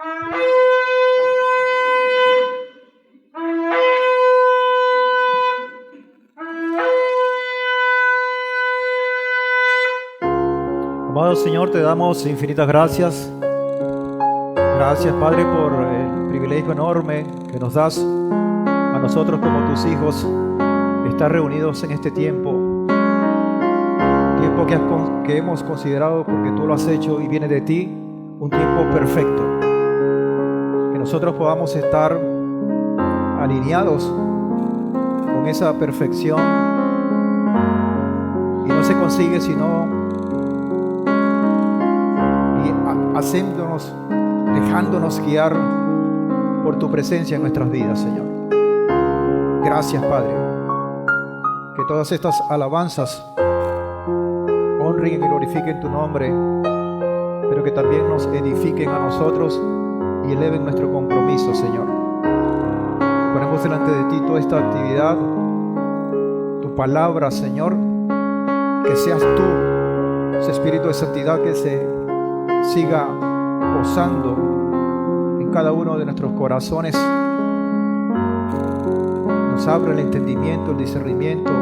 Amado Señor, te damos infinitas gracias. Gracias, Padre, por el privilegio enorme que nos das a nosotros como tus hijos, estar reunidos en este tiempo que hemos considerado, porque tú lo has hecho y viene de ti, un tiempo perfecto. Que nosotros podamos estar alineados con esa perfección, y no se consigue sino haciéndonos, dejándonos guiar por tu presencia en nuestras vidas, Señor. Gracias, Padre. Que todas estas alabanzas honren y glorifiquen tu nombre, pero que también nos edifiquen a nosotros y eleven nuestro compromiso, Señor. Ponemos delante de ti toda esta actividad, tu palabra, Señor, que seas tú, ese espíritu de santidad que se siga posando en cada uno de nuestros corazones. Nos abra el entendimiento, el discernimiento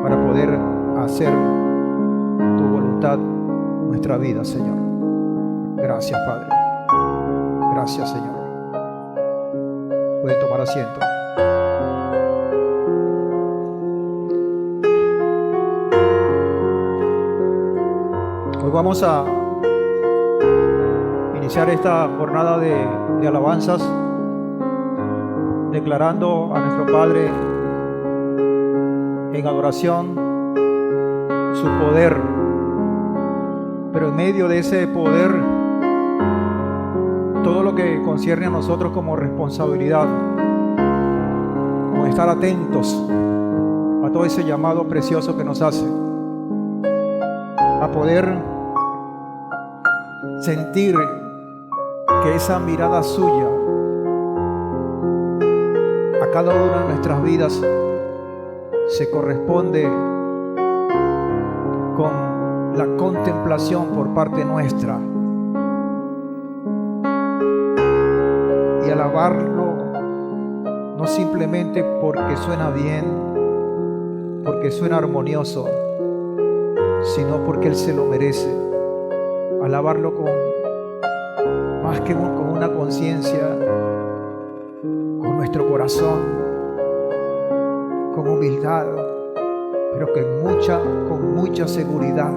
para poder hacer tu voluntad en nuestra vida, Señor. Gracias, Padre. Gracias, Señor. Pueden tomar asiento. Hoy vamos a iniciar esta jornada de alabanzas declarando a nuestro Padre en adoración su poder, pero en medio de ese poder todo lo que concierne a nosotros como responsabilidad, con estar atentos a todo ese llamado precioso que nos hace a poder sentir que esa mirada suya a cada una de nuestras vidas se corresponde con la contemplación por parte nuestra, y alabarlo no simplemente porque suena bien, porque suena armonioso, sino porque Él se lo merece. Alabarlo con más que con una conciencia, con nuestro corazón, con humildad, pero con mucha seguridad.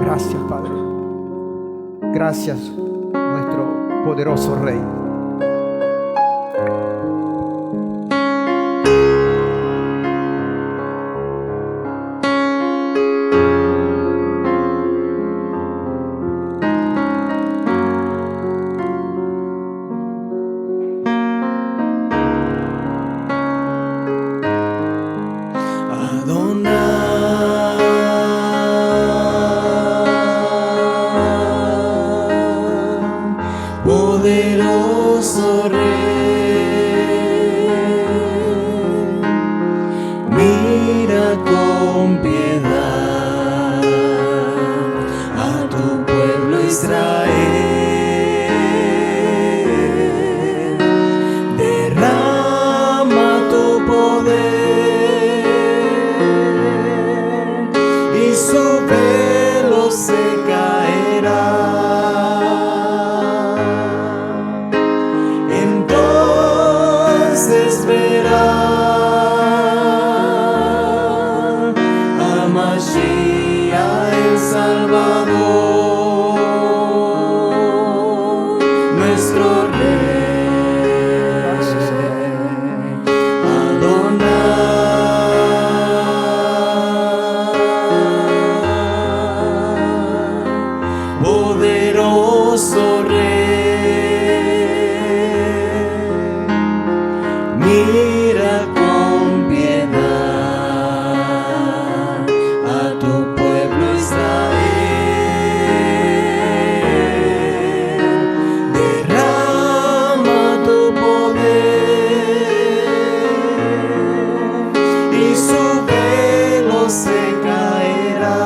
Gracias, Padre. Gracias, nuestro poderoso Rey. Poderoso Rey, mira con piedad a tu pueblo Israel. Derrama tu poder y su velo se caerá. El Salvador, nuestro Rey, Adonai, poderoso Rey, mira con piedad a tu pueblo Israel. Derrama tu poder y su velo se caerá.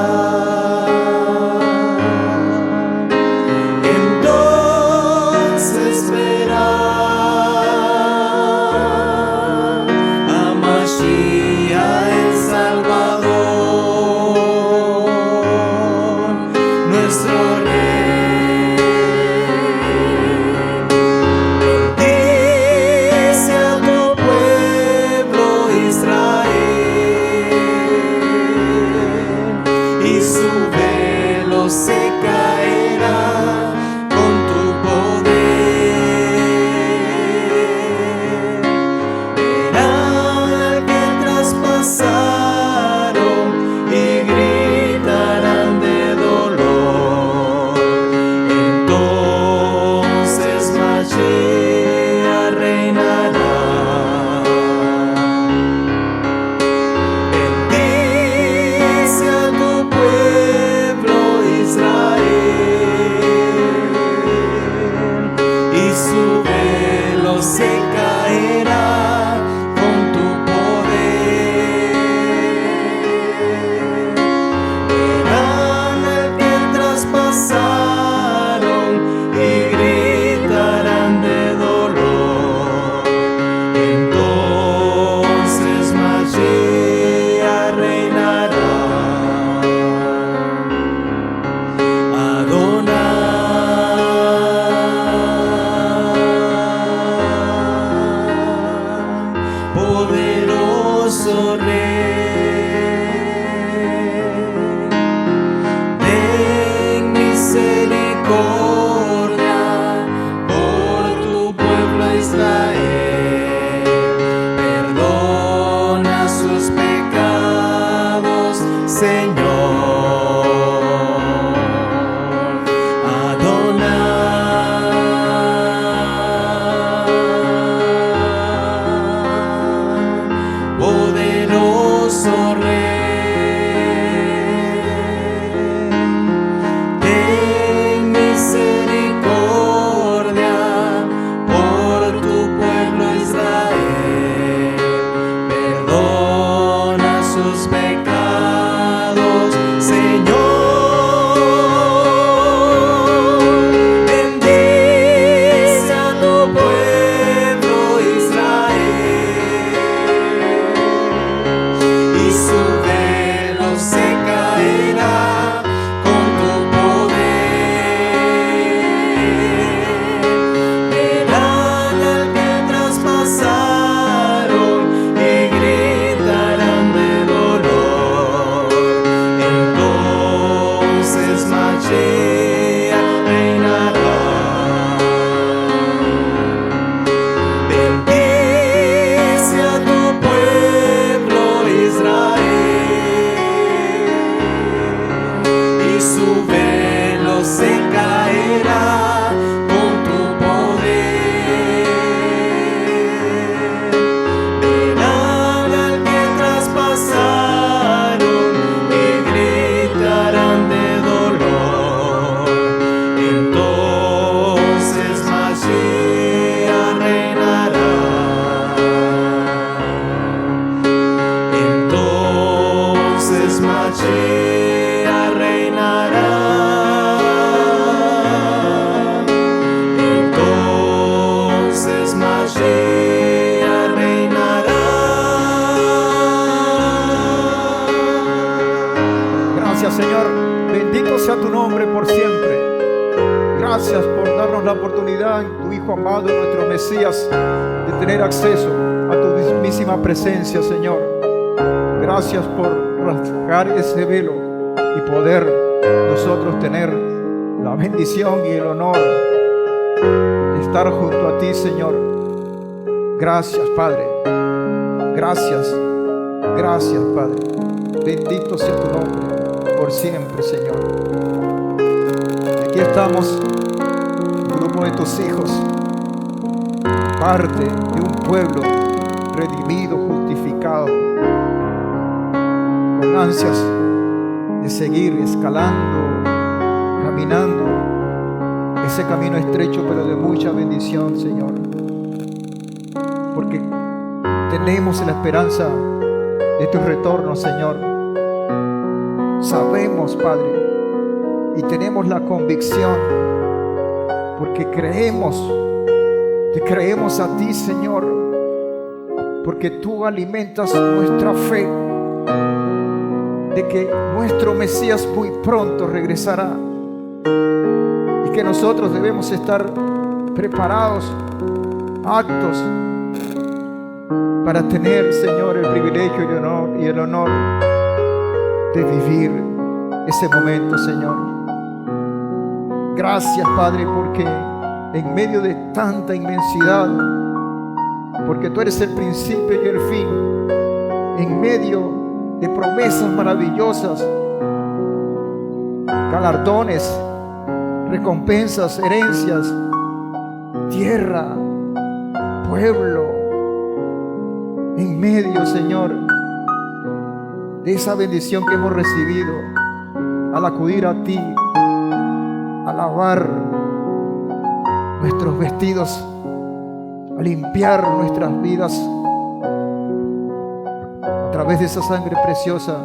misericordia por tu pueblo Israel. Perdona sus pecados, Señor. Poderoso Rey, ten misericordia por tu pueblo Israel. Perdona sus pecados, Señor. Bendice a tu pueblo Israel, y su velo se caerá con tu poder. Verán al que traspasaron y gritarán de dolor. Entonces Mashiach reinará. Bendice a tu pueblo Israel, y su velo se caerá con tu poder. Verán al que traspasaron y gritarán de dolor. Entonces Mashiach reinará. Entonces Mashiach reinará. Entonces Mashiach reinará. Gracias, Señor. Bendito sea tu nombre por siempre. Gracias por darnos la oportunidad en tu Hijo amado, nuestro Mesías, de tener acceso a tu mismísima presencia, Señor. Gracias por rasgar ese velo y poder nosotros tener la bendición y el honor de estar junto a ti, Señor. Gracias, Padre. Gracias. Gracias, Padre. Bendito sea tu nombre por siempre, Señor. Aquí estamos, un grupo de tus hijos, parte de un pueblo redimido, justificado, con ansias de seguir escalando, caminando ese camino estrecho pero de mucha bendición, Señor, porque tenemos la esperanza de tu retorno, Señor. Sabemos, Padre, y tenemos la convicción, porque te creemos a ti, Señor, porque tú alimentas nuestra fe de que nuestro Mesías muy pronto regresará y que nosotros debemos estar preparados, aptos para tener, Señor, el privilegio y el honor de vivir ese momento, Señor. Gracias, Padre, porque en medio de tanta inmensidad, porque tú eres el principio y el fin, en medio de promesas maravillosas, galardones, recompensas, herencias, tierra, pueblo, en medio, Señor, de esa bendición que hemos recibido al acudir a ti, a lavar nuestros vestidos, a limpiar nuestras vidas a través de esa sangre preciosa.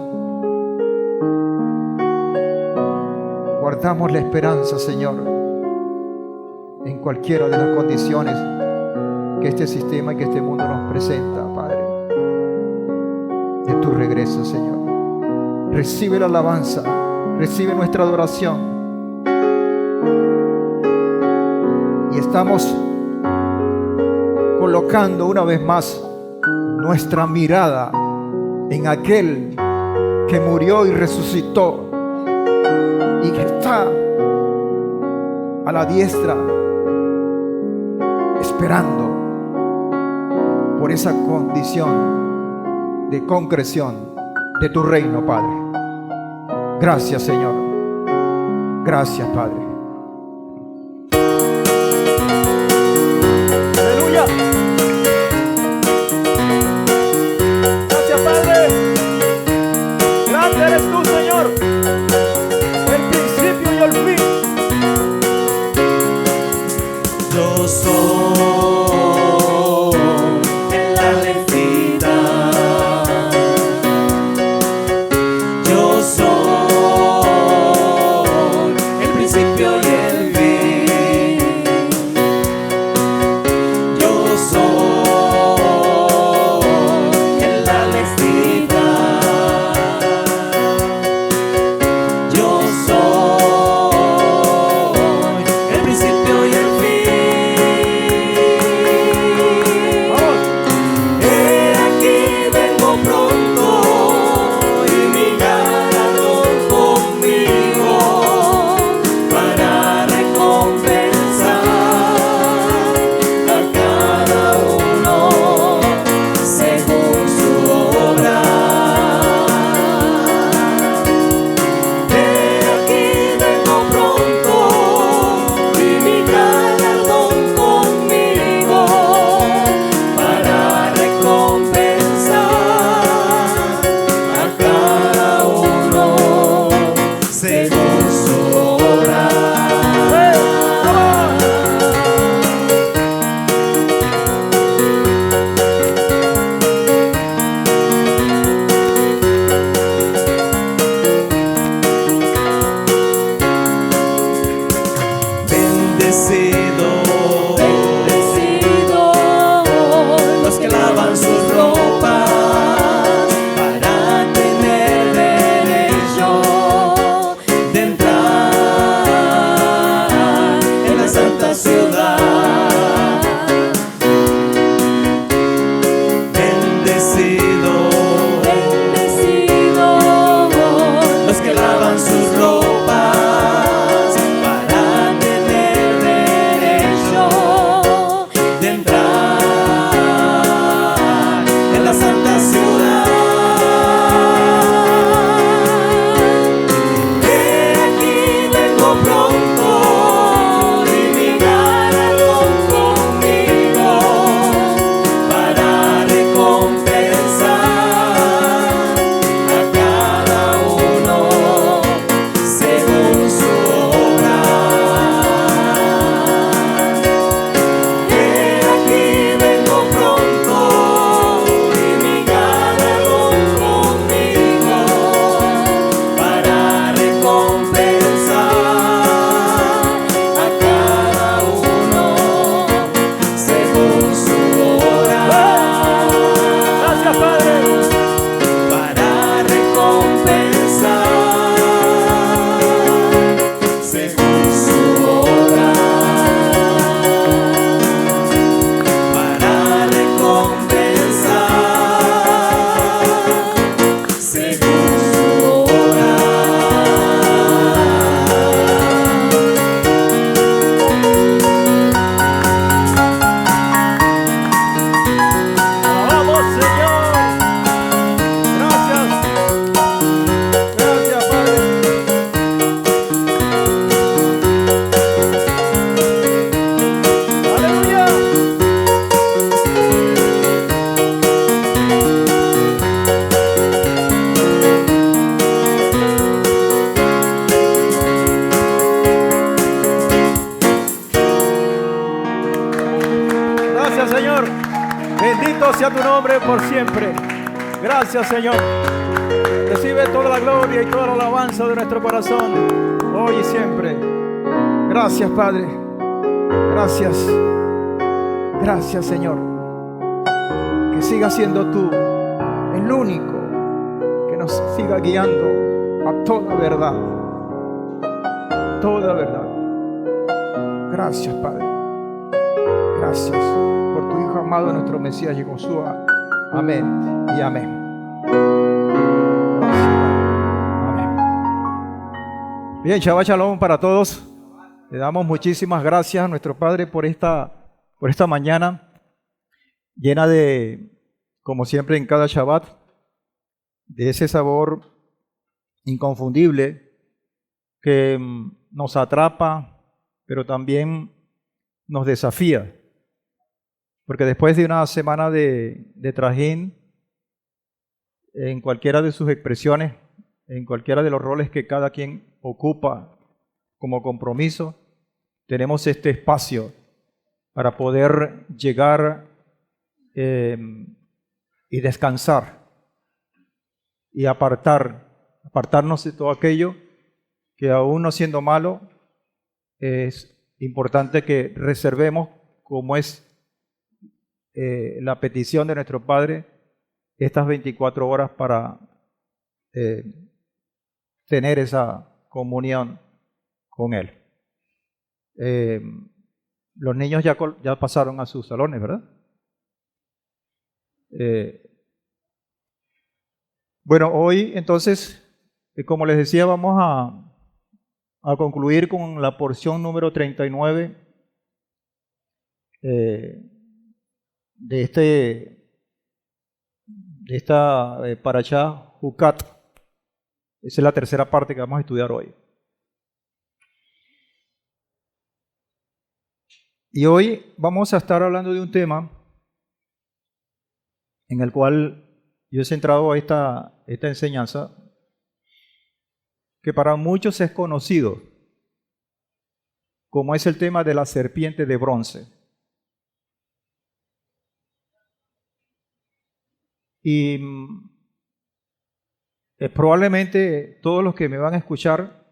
Guardamos la esperanza, Señor, en cualquiera de las condiciones que este sistema y que este mundo nos presenta, Padre, de tu regreso, Señor. Recibe la alabanza, recibe nuestra adoración. Y estamos colocando una vez más nuestra mirada en aquel que murió y resucitó y que está a la diestra, esperando por esa condición de concreción de tu reino, Padre. Gracias, Señor. Gracias, Padre. Aleluya. Gracias, Padre. Grande eres tú, Señor, el principio y el fin. Yo soy en la lentita. Yo soy el principio y el fin. Yo soy en la lentita. Yo soy el principio y el fin. Bendecido los que lavan sus ropas para tener derecho de entrar en la santa ciudad. Bendecido los que lavan sus ropas de entrar en la santa ciudad. He aquí vengo pronto y mi galardón conmigo para recompensar a cada uno según su obra. Gracias, Señor. Bendito sea tu nombre por siempre. Gracias, Señor. Recibe toda la gloria y toda la alabanza de nuestro corazón, hoy y siempre. Gracias, Padre. Gracias. Gracias, Señor. Que siga siendo tú el único que nos siga guiando a toda verdad. Toda verdad. Gracias, Padre. Gracias por tu Hijo amado, nuestro Mesías Yehoshua. Amén y amén. Gracias, Padre. Amén. Bien, Shabbat Shalom para todos. Le damos muchísimas gracias a nuestro Padre por esta mañana llena de, como siempre en cada Shabbat, de ese sabor inconfundible que nos atrapa, pero también nos desafía. Porque después de una semana de trajín, en cualquiera de sus expresiones, en cualquiera de los roles que cada quien ocupa como compromiso, tenemos este espacio para poder llegar y descansar y apartarnos de todo aquello que aún no siendo malo, es importante que reservemos, como es la petición de nuestro Padre, estas 24 horas para tener esa comunión con Él. Los niños ya pasaron a sus salones, ¿verdad? Bueno, hoy entonces, como les decía, vamos a concluir con la porción número 39 de esta parashá Hukat. Esa es la tercera parte que vamos a estudiar hoy. Y hoy vamos a estar hablando de un tema en el cual yo he centrado esta enseñanza, que para muchos es conocido, como es el tema de la serpiente de bronce. Y probablemente todos los que me van a escuchar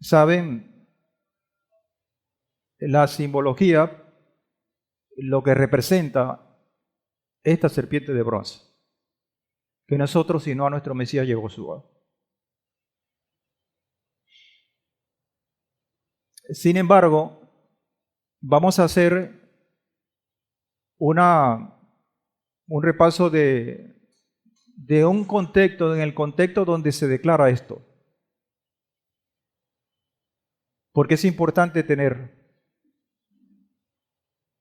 saben la simbología, lo que representa esta serpiente de bronce, que no es otro sino a nuestro Mesías Yehoshua. Sin embargo, vamos a hacer un repaso de un contexto, en el contexto donde se declara esto. Porque es importante tener.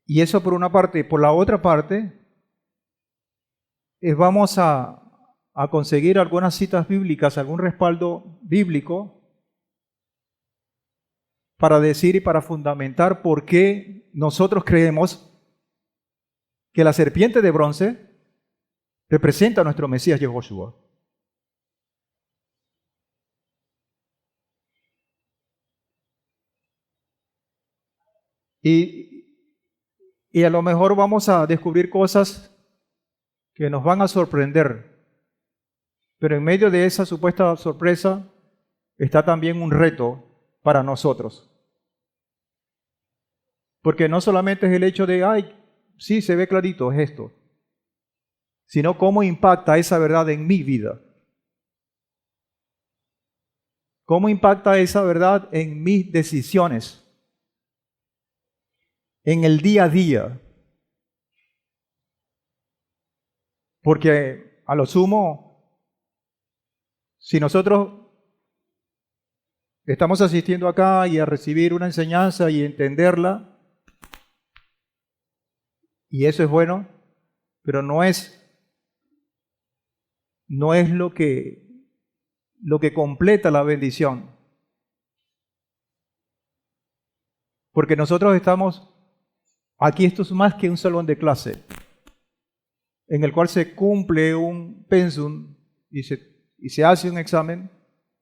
Y eso por una parte. Por la otra parte, vamos a conseguir algunas citas bíblicas, algún respaldo bíblico para decir y para fundamentar por qué nosotros creemos que la serpiente de bronce representa a nuestro Mesías Yehoshua. Y a lo mejor vamos a descubrir cosas que nos van a sorprender, pero en medio de esa supuesta sorpresa está también un reto para nosotros. Porque no solamente es el hecho de, ay, sí, se ve clarito, es esto, sino cómo impacta esa verdad en mi vida. ¿Cómo impacta esa verdad en mis decisiones? En el día a día. Porque a lo sumo, si nosotros estamos asistiendo acá y a recibir una enseñanza y entenderla, y eso es bueno, pero no es lo que completa la bendición. Porque nosotros estamos aquí, esto es más que un salón de clase, en el cual se cumple un pensum y se hace un examen,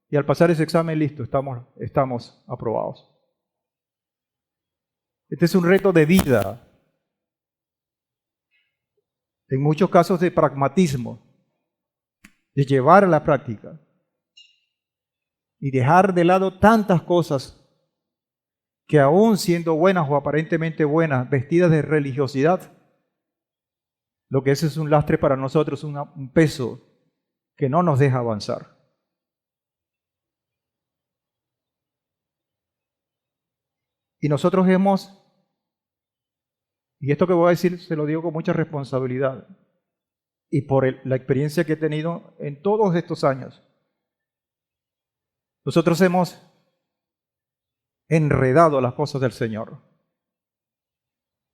y al pasar ese examen, listo, estamos aprobados. Este es un reto de vida, en muchos casos de pragmatismo, de llevar a la práctica y dejar de lado tantas cosas que aún siendo buenas o aparentemente buenas, vestidas de religiosidad, lo que es un lastre para nosotros, un peso que no nos deja avanzar. Y nosotros y esto que voy a decir se lo digo con mucha responsabilidad, y por la experiencia que he tenido en todos estos años, nosotros hemos enredado a las cosas del Señor.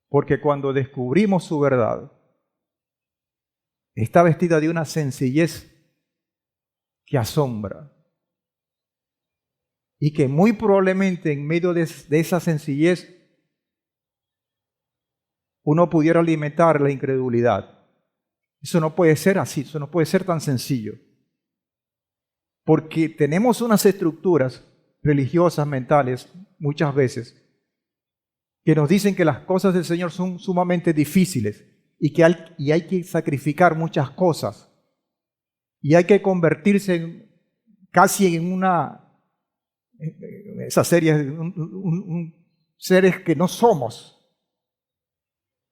Porque cuando descubrimos su verdad, está vestida de una sencillez que asombra. Y que muy probablemente en medio de esa sencillez uno pudiera alimentar la incredulidad. Eso no puede ser así, eso no puede ser tan sencillo. Porque tenemos unas estructuras religiosas, mentales, muchas veces, que nos dicen que las cosas del Señor son sumamente difíciles y que hay que sacrificar muchas cosas y hay que convertirse casi en esa serie, seres que no somos.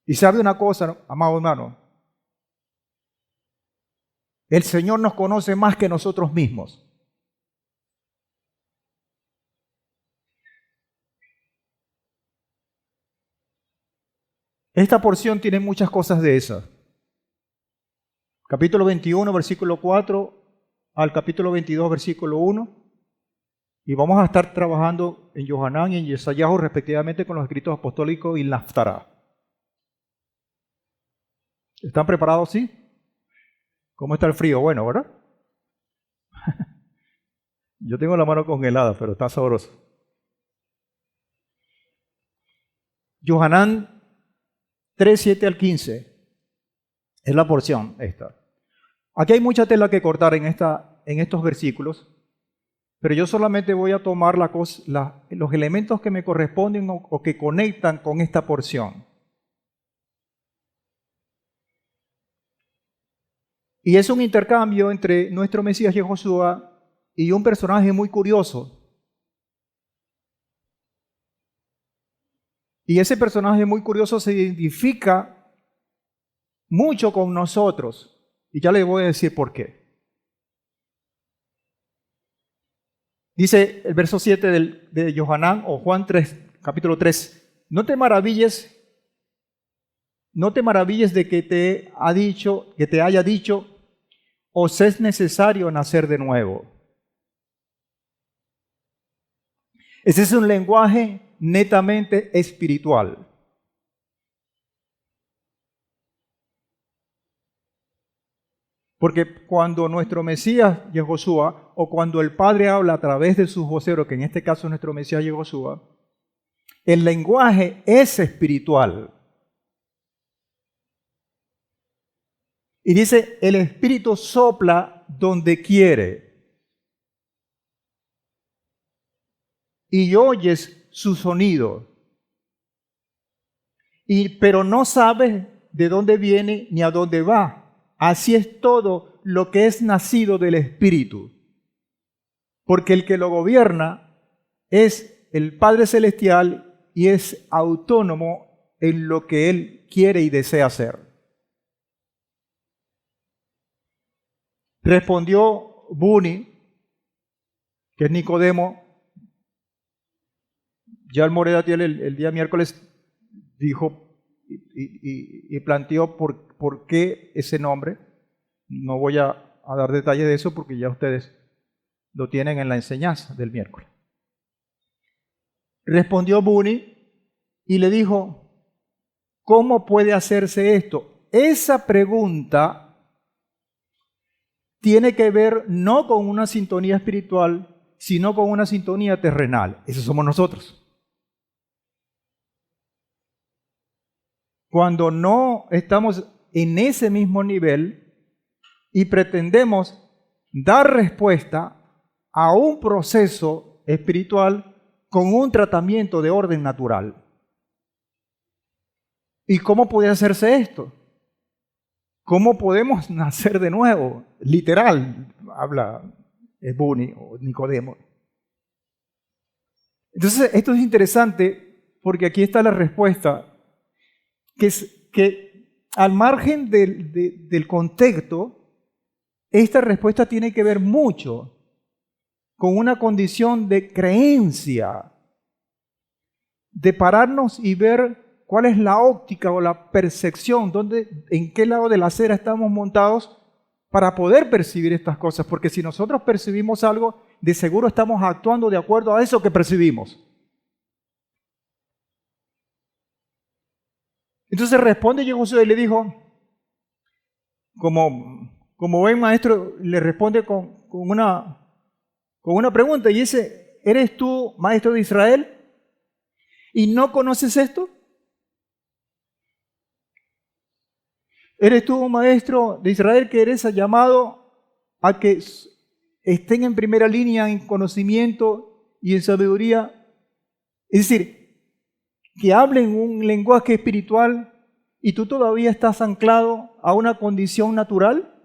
Y sabe una cosa, amado hermano, el Señor nos conoce más que nosotros mismos. Esta porción tiene muchas cosas de esas. Capítulo 21, versículo 4 al capítulo 22, versículo 1. Y vamos a estar trabajando en Yohanan y en Yesayahu respectivamente con los escritos apostólicos y la Haftará. ¿Están preparados, sí? ¿Cómo está el frío? Bueno, ¿verdad? Yo tengo la mano congelada, pero está sabroso. Yohanan 3, 7 al 15 es la porción esta. Aquí hay mucha tela que cortar en estos versículos, pero yo solamente voy a tomar los elementos que me corresponden o que conectan con esta porción. Y es un intercambio entre nuestro Mesías Yehoshua y un personaje muy curioso. Y ese personaje muy curioso se identifica mucho con nosotros. Y ya les voy a decir por qué. Dice el verso 7 de Yohanan o Juan 3, capítulo 3. No te maravilles de que te haya dicho, os es necesario nacer de nuevo. Ese es un lenguaje netamente espiritual. Porque cuando nuestro Mesías Yehoshua, o cuando el Padre habla a través de su vocero, que en este caso es nuestro Mesías Yehoshua, el lenguaje es espiritual. Y dice, el Espíritu sopla donde quiere. Y oyes su sonido. Pero no sabes de dónde viene ni a dónde va. Así es todo lo que es nacido del Espíritu. Porque el que lo gobierna es el Padre Celestial y es autónomo en lo que Él quiere y desea hacer. Respondió Buni, que es Nicodemo. Ya el Moreda el día miércoles dijo y planteó por qué ese nombre. No voy a dar detalles de eso porque ya ustedes lo tienen en la enseñanza del miércoles. Respondió Buni y le dijo, ¿cómo puede hacerse esto? Esa pregunta tiene que ver no con una sintonía espiritual, sino con una sintonía terrenal. Esos somos nosotros. Cuando no estamos en ese mismo nivel y pretendemos dar respuesta a un proceso espiritual con un tratamiento de orden natural. ¿Y cómo puede hacerse esto? ¿Cómo podemos nacer de nuevo? Literal, habla Buni o Nicodemo. Entonces, esto es interesante porque aquí está la respuesta, que al margen del contexto, esta respuesta tiene que ver mucho con una condición de creencia, de pararnos y ver cuál es la óptica o la percepción, en qué lado de la acera estamos montados para poder percibir estas cosas. Porque si nosotros percibimos algo, de seguro estamos actuando de acuerdo a eso que percibimos. Entonces responde Josué y le dijo, como buen maestro, le responde con una pregunta, y dice, ¿eres tú maestro de Israel y no conoces esto? ¿Eres tú un maestro de Israel que eres llamado a que estén en primera línea en conocimiento y en sabiduría? Es decir, que hablen un lenguaje espiritual y tú todavía estás anclado a una condición natural.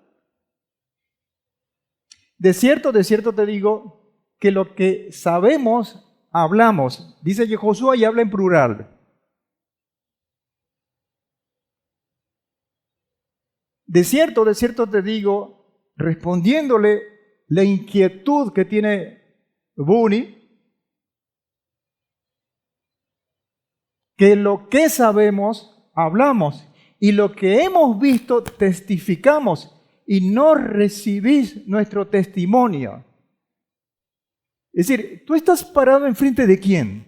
De cierto te digo que lo que sabemos, hablamos. Dice que Josué y habla en plural. De cierto te digo, respondiéndole la inquietud que tiene Buni, que lo que sabemos, hablamos, y lo que hemos visto, testificamos, y no recibís nuestro testimonio. Es decir, ¿tú estás parado enfrente de quién?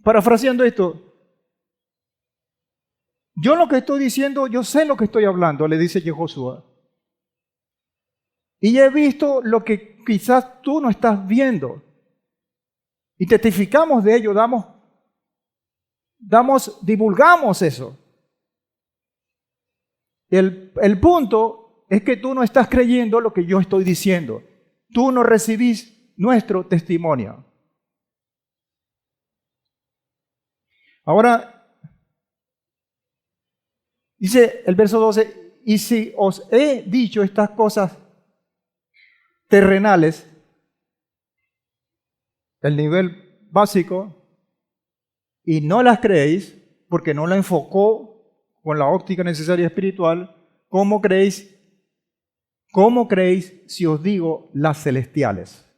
Parafraseando esto, yo lo que estoy diciendo, yo sé lo que estoy hablando, le dice Josué. Y he visto lo que quizás tú no estás viendo. Y testificamos de ello, divulgamos eso. El punto es que tú no estás creyendo lo que yo estoy diciendo. Tú no recibís nuestro testimonio. Ahora, dice el verso 12, y si os he dicho estas cosas terrenales, el nivel básico, y no las creéis, porque no la enfocó con la óptica necesaria espiritual, ¿cómo creéis si os digo las celestiales?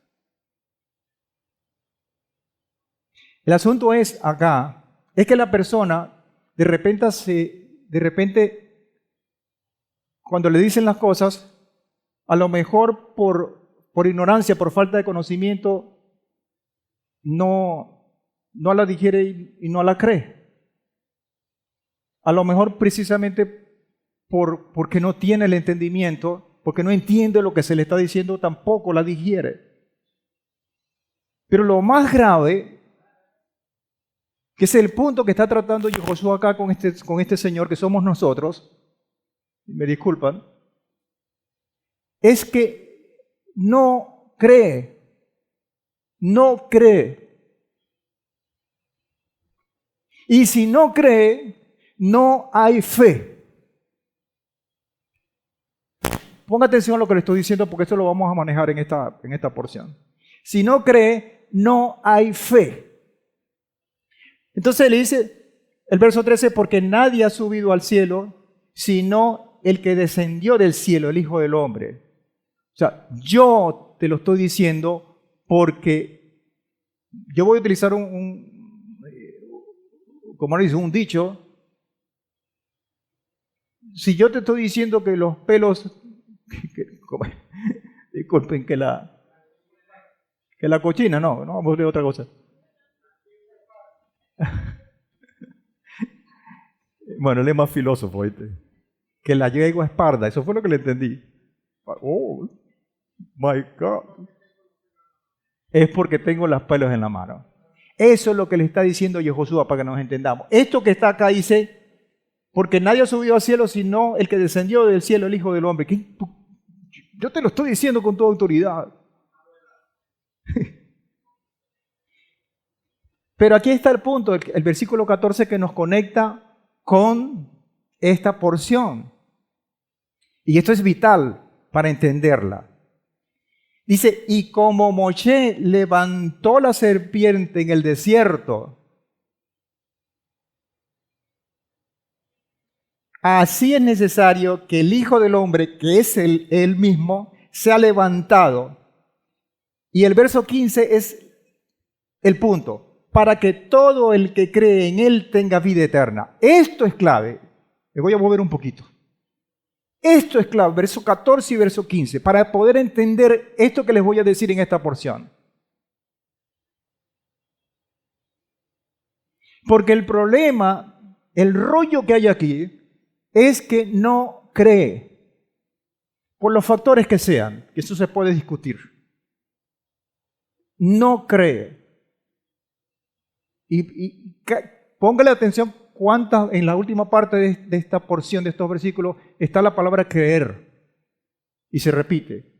El asunto es acá, es que la persona de repente cuando le dicen las cosas, a lo mejor por ignorancia, por falta de conocimiento, no la digiere y no la cree. A lo mejor precisamente porque no tiene el entendimiento, porque no entiende lo que se le está diciendo, tampoco la digiere. Pero lo más grave, que es el punto que está tratando Josué acá con este señor que somos nosotros, me disculpan, es que no cree. Y si no cree, no hay fe. Ponga atención a lo que le estoy diciendo porque esto lo vamos a manejar en esta porción. Si no cree, no hay fe. Entonces le dice el verso 13, porque nadie ha subido al cielo sino el que descendió del cielo, el Hijo del Hombre. O sea, yo te lo estoy diciendo porque yo voy a utilizar como dice, un dicho. Si yo te estoy diciendo que los pelos, disculpen, que la cochina, no vamos a ver otra cosa. Bueno, él es más filósofo, ¿viste? Que la yegua es parda, eso fue lo que le entendí. Oh, my God. Es porque tengo los pelos en la mano. Eso es lo que le está diciendo Josué para que nos entendamos. Esto que está acá dice, porque nadie ha subido al cielo sino el que descendió del cielo, el Hijo del Hombre. Yo te lo estoy diciendo con toda autoridad. Pero aquí está el punto, el versículo 14 que nos conecta con esta porción. Y esto es vital para entenderla. Dice, y como Moshe levantó la serpiente en el desierto, así es necesario que el Hijo del Hombre, que es él mismo, sea levantado. Y el verso 15 es el punto. Para que todo el que cree en Él tenga vida eterna. Esto es clave. Me voy a mover un poquito. Esto es clave, verso 14 y verso 15, para poder entender esto que les voy a decir en esta porción. Porque el problema, el rollo que hay aquí, es que no cree. Por los factores que sean, que eso se puede discutir. No cree. Póngale atención cuántas, en la última parte de esta porción, de estos versículos, está la palabra creer. Y se repite.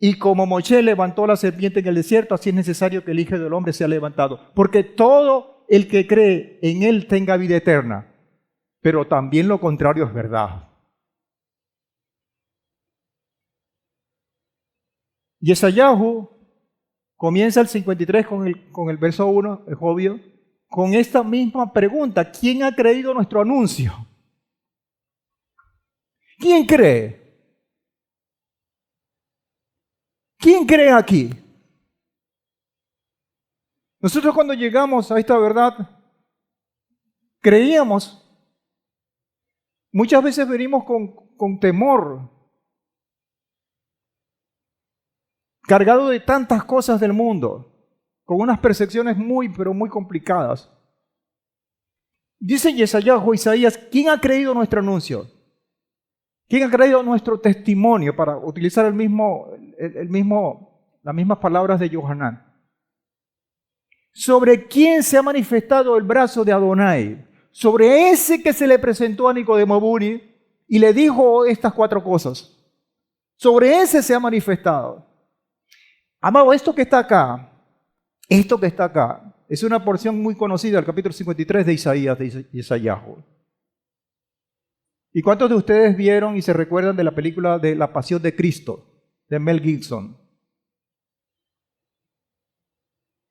Y como Moisés levantó la serpiente en el desierto, así es necesario que el Hijo del Hombre sea levantado. Porque todo el que cree en Él tenga vida eterna. Pero también lo contrario es verdad. Yesayahu comienza el 53 con el verso 1, es obvio, con esta misma pregunta. ¿Quién ha creído nuestro anuncio? ¿Quién cree? ¿Quién cree aquí? Nosotros cuando llegamos a esta verdad, creíamos, muchas veces venimos con temor, cargado de tantas cosas del mundo, con unas percepciones muy, pero muy complicadas. Dice Yesayahu, Isaías, ¿quién ha creído nuestro anuncio? ¿Quién ha creído nuestro testimonio? Para utilizar las mismas palabras de Yohanan. ¿Sobre quién se ha manifestado el brazo de Adonai? Sobre ese que se le presentó a Nicodemo Buni y le dijo estas 4 cosas. Sobre ese se ha manifestado. Amado, esto que está acá, es una porción muy conocida del capítulo 53 de Isaías, de Yesayahu. ¿Y cuántos de ustedes vieron y se recuerdan de la película de La Pasión de Cristo, de Mel Gibson?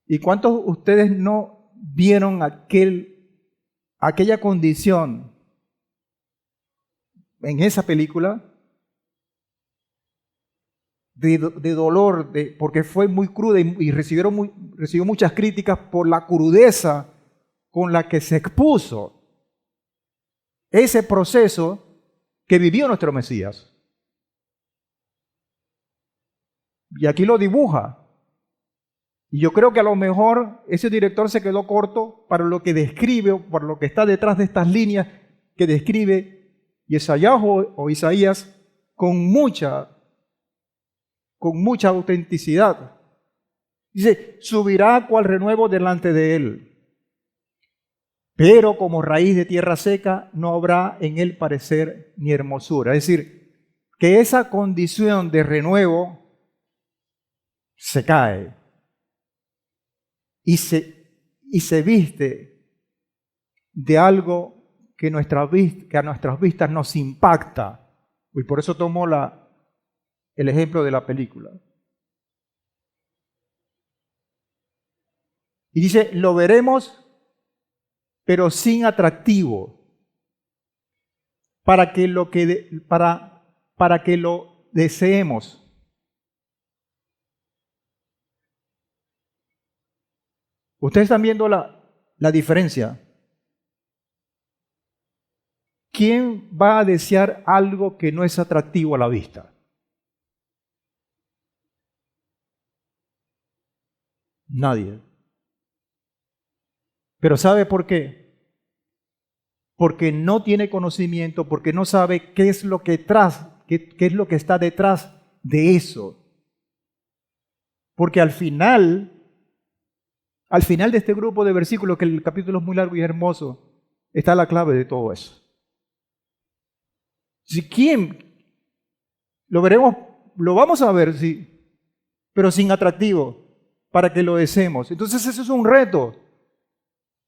¿Y cuántos de ustedes no vieron aquella condición en esa película de dolor, porque fue muy cruda y recibió muchas críticas por la crudeza con la que se expuso ese proceso que vivió nuestro Mesías? Y aquí lo dibuja. Y yo creo que a lo mejor ese director se quedó corto para lo que describe, por lo que está detrás de estas líneas que describe Yesayahu o Isaías con mucha autenticidad. Dice, subirá cual renuevo delante de él. Pero como raíz de tierra seca no habrá en él parecer ni hermosura. Es decir, que esa condición de renuevo se cae y se viste de algo que a nuestras vistas nos impacta. Y por eso tomo el ejemplo de la película. Y dice, lo veremos pero sin atractivo, para que lo deseemos. Ustedes están viendo la diferencia. ¿Quién va a desear algo que no es atractivo a la vista? Nadie. Pero ¿sabe por qué? Porque no tiene conocimiento, porque no sabe qué es lo que está detrás de eso. Porque al final de este grupo de versículos, que el capítulo es muy largo y hermoso, está la clave de todo eso. Si quién lo veremos, lo vamos a ver, sí, pero sin atractivo, para que lo deseemos. Entonces eso es un reto.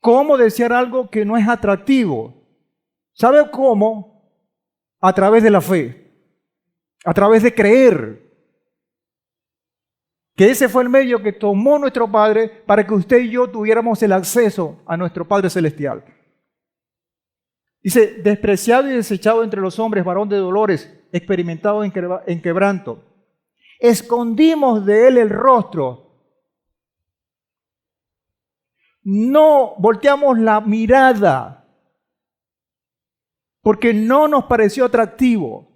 ¿Cómo desear algo que no es atractivo? ¿Sabe cómo? A través de la fe, a través de creer. Que ese fue el medio que tomó nuestro Padre para que usted y yo tuviéramos el acceso a nuestro Padre Celestial. Dice, despreciado y desechado entre los hombres, varón de dolores, experimentado en quebranto. Escondimos de él el rostro. No volteamos la mirada porque no nos pareció atractivo.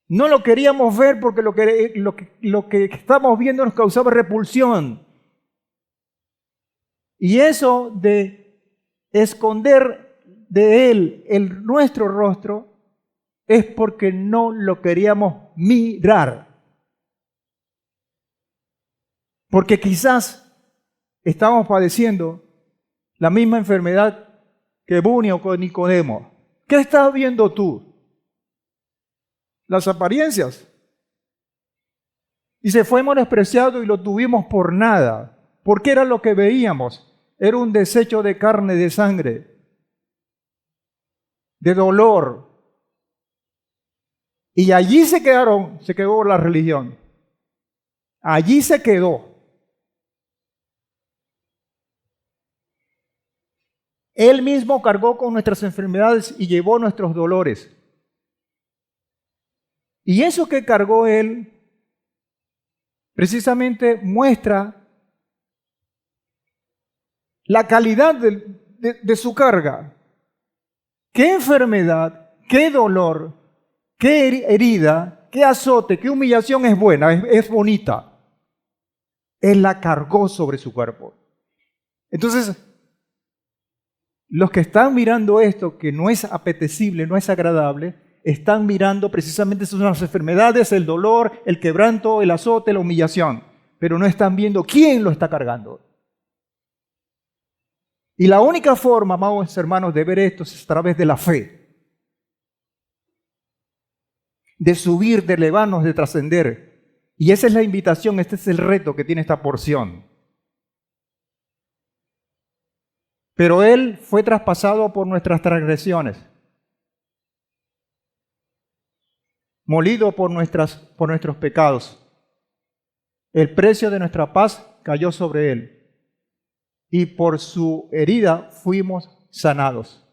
No lo queríamos ver porque lo que estábamos viendo nos causaba repulsión. Y eso de esconder de Él nuestro rostro es porque no lo queríamos mirar. Porque quizás estamos padeciendo la misma enfermedad que Bunio con Nicodemo. ¿Qué estás viendo tú? Las apariencias. Dice, fuimos despreciados y lo tuvimos por nada. Porque era lo que veíamos. Era un desecho de carne, de sangre, de dolor. Y allí se quedó la religión. Allí se quedó. Él mismo cargó con nuestras enfermedades y llevó nuestros dolores. Y eso que cargó Él precisamente muestra la calidad de su carga. ¿Qué enfermedad, qué dolor, qué herida, qué azote, qué humillación es buena, es bonita? Él la cargó sobre su cuerpo. Entonces, los que están mirando esto, que no es apetecible, no es agradable, están mirando precisamente las enfermedades, el dolor, el quebranto, el azote, la humillación, pero no están viendo quién lo está cargando. Y la única forma, amados hermanos, de ver esto es a través de la fe, de subir, de elevarnos, de trascender. Y esa es la invitación, este es el reto que tiene esta porción. Pero Él fue traspasado por nuestras transgresiones, molido por nuestros pecados. El precio de nuestra paz cayó sobre Él, y por su herida fuimos sanados.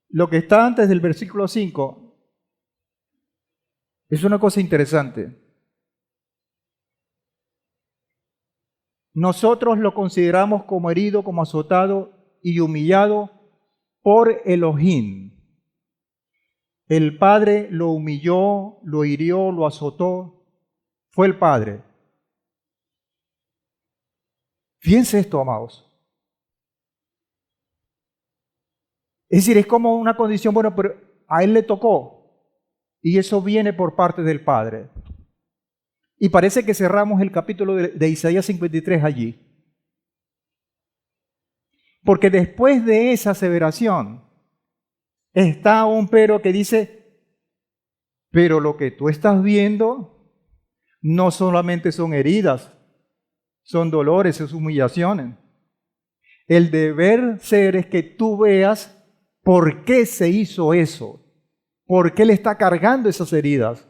Lo que está antes del versículo 5 es una cosa interesante. Nosotros lo consideramos como herido, como azotado y humillado por Elohim. El Padre lo humilló, lo hirió, lo azotó. Fue el Padre. Fíjense esto, amados. Es decir, es como una condición, bueno, pero a Él le tocó. Y eso viene por parte del Padre. Y parece que cerramos el capítulo de Isaías 53 allí. Porque después de esa aseveración está un pero que dice, pero lo que tú estás viendo no solamente son heridas, son dolores, es humillaciones. El deber ser es que tú veas por qué se hizo eso, por qué le está cargando esas heridas.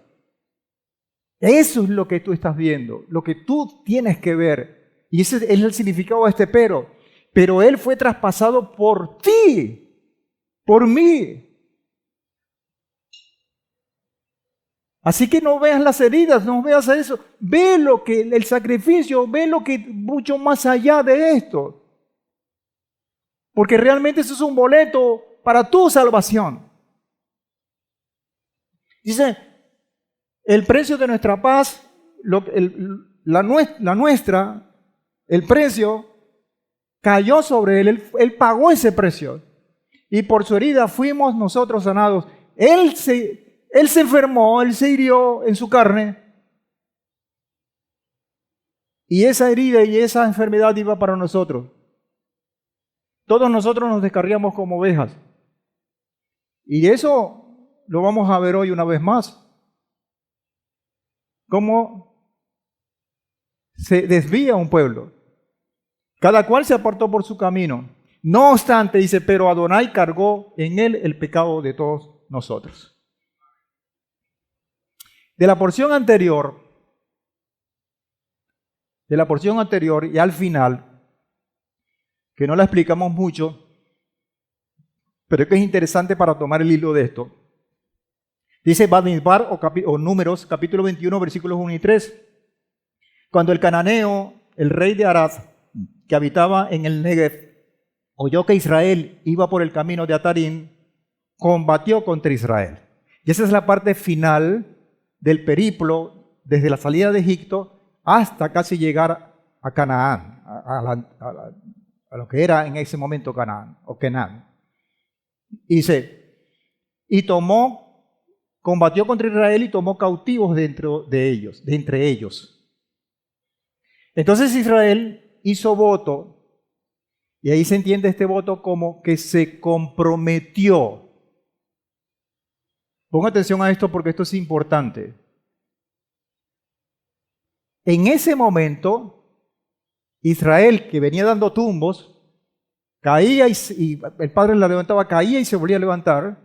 Eso es lo que tú estás viendo, lo que tú tienes que ver. Y ese es el significado de este pero. Pero Él fue traspasado por ti, por mí. Así que no veas las heridas, no veas eso. Ve lo que el sacrificio, ve lo que mucho más allá de esto. Porque realmente eso es un boleto para tu salvación. Dice, el precio de nuestra paz, la nuestra, el precio, cayó sobre Él. Él pagó ese precio. Y por su herida fuimos nosotros sanados. Él se enfermó, Él se hirió en su carne. Y esa herida y esa enfermedad iba para nosotros. Todos nosotros nos descarriamos como ovejas. Y eso lo vamos a ver hoy una vez más. Cómo se desvía un pueblo. Cada cual se apartó por su camino. No obstante, dice, pero Adonai cargó en él el pecado de todos nosotros. De la porción anterior y al final, que no la explicamos mucho, pero es que es interesante para tomar el hilo de esto. Dice Bamidbar o Números, capítulo 21, versículos 1 y 3. Cuando el cananeo, el rey de Arad, que habitaba en el Negev, oyó que Israel iba por el camino de Atarim, combatió contra Israel. Y esa es la parte final del periplo desde la salida de Egipto hasta casi llegar a Canaán, a lo que era en ese momento Canaán o Canaán. Dice, y combatió contra Israel y tomó cautivos de entre ellos. Entonces Israel hizo voto, y ahí se entiende este voto como que se comprometió. Ponga atención a esto porque esto es importante. En ese momento, Israel, que venía dando tumbos, caía y el padre la levantaba, caía y se volvía a levantar.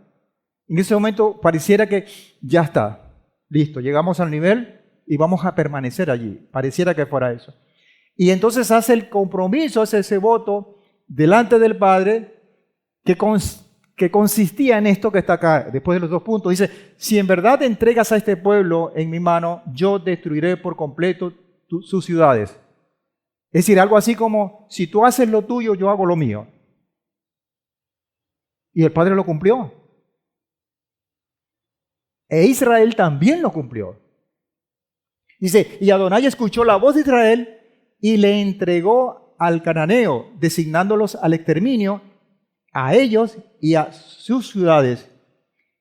En ese momento pareciera que ya está, listo, llegamos al nivel y vamos a permanecer allí. Pareciera que fuera eso. Y entonces hace el compromiso, hace ese voto delante del Padre que consistía en esto que está acá, después de los 2 puntos. Dice, si en verdad entregas a este pueblo en mi mano, yo destruiré por completo sus ciudades. Es decir, algo así como, si tú haces lo tuyo, yo hago lo mío. Y el Padre lo cumplió. E Israel también lo cumplió. Dice, y Adonai escuchó la voz de Israel y le entregó al cananeo, designándolos al exterminio, a ellos y a sus ciudades.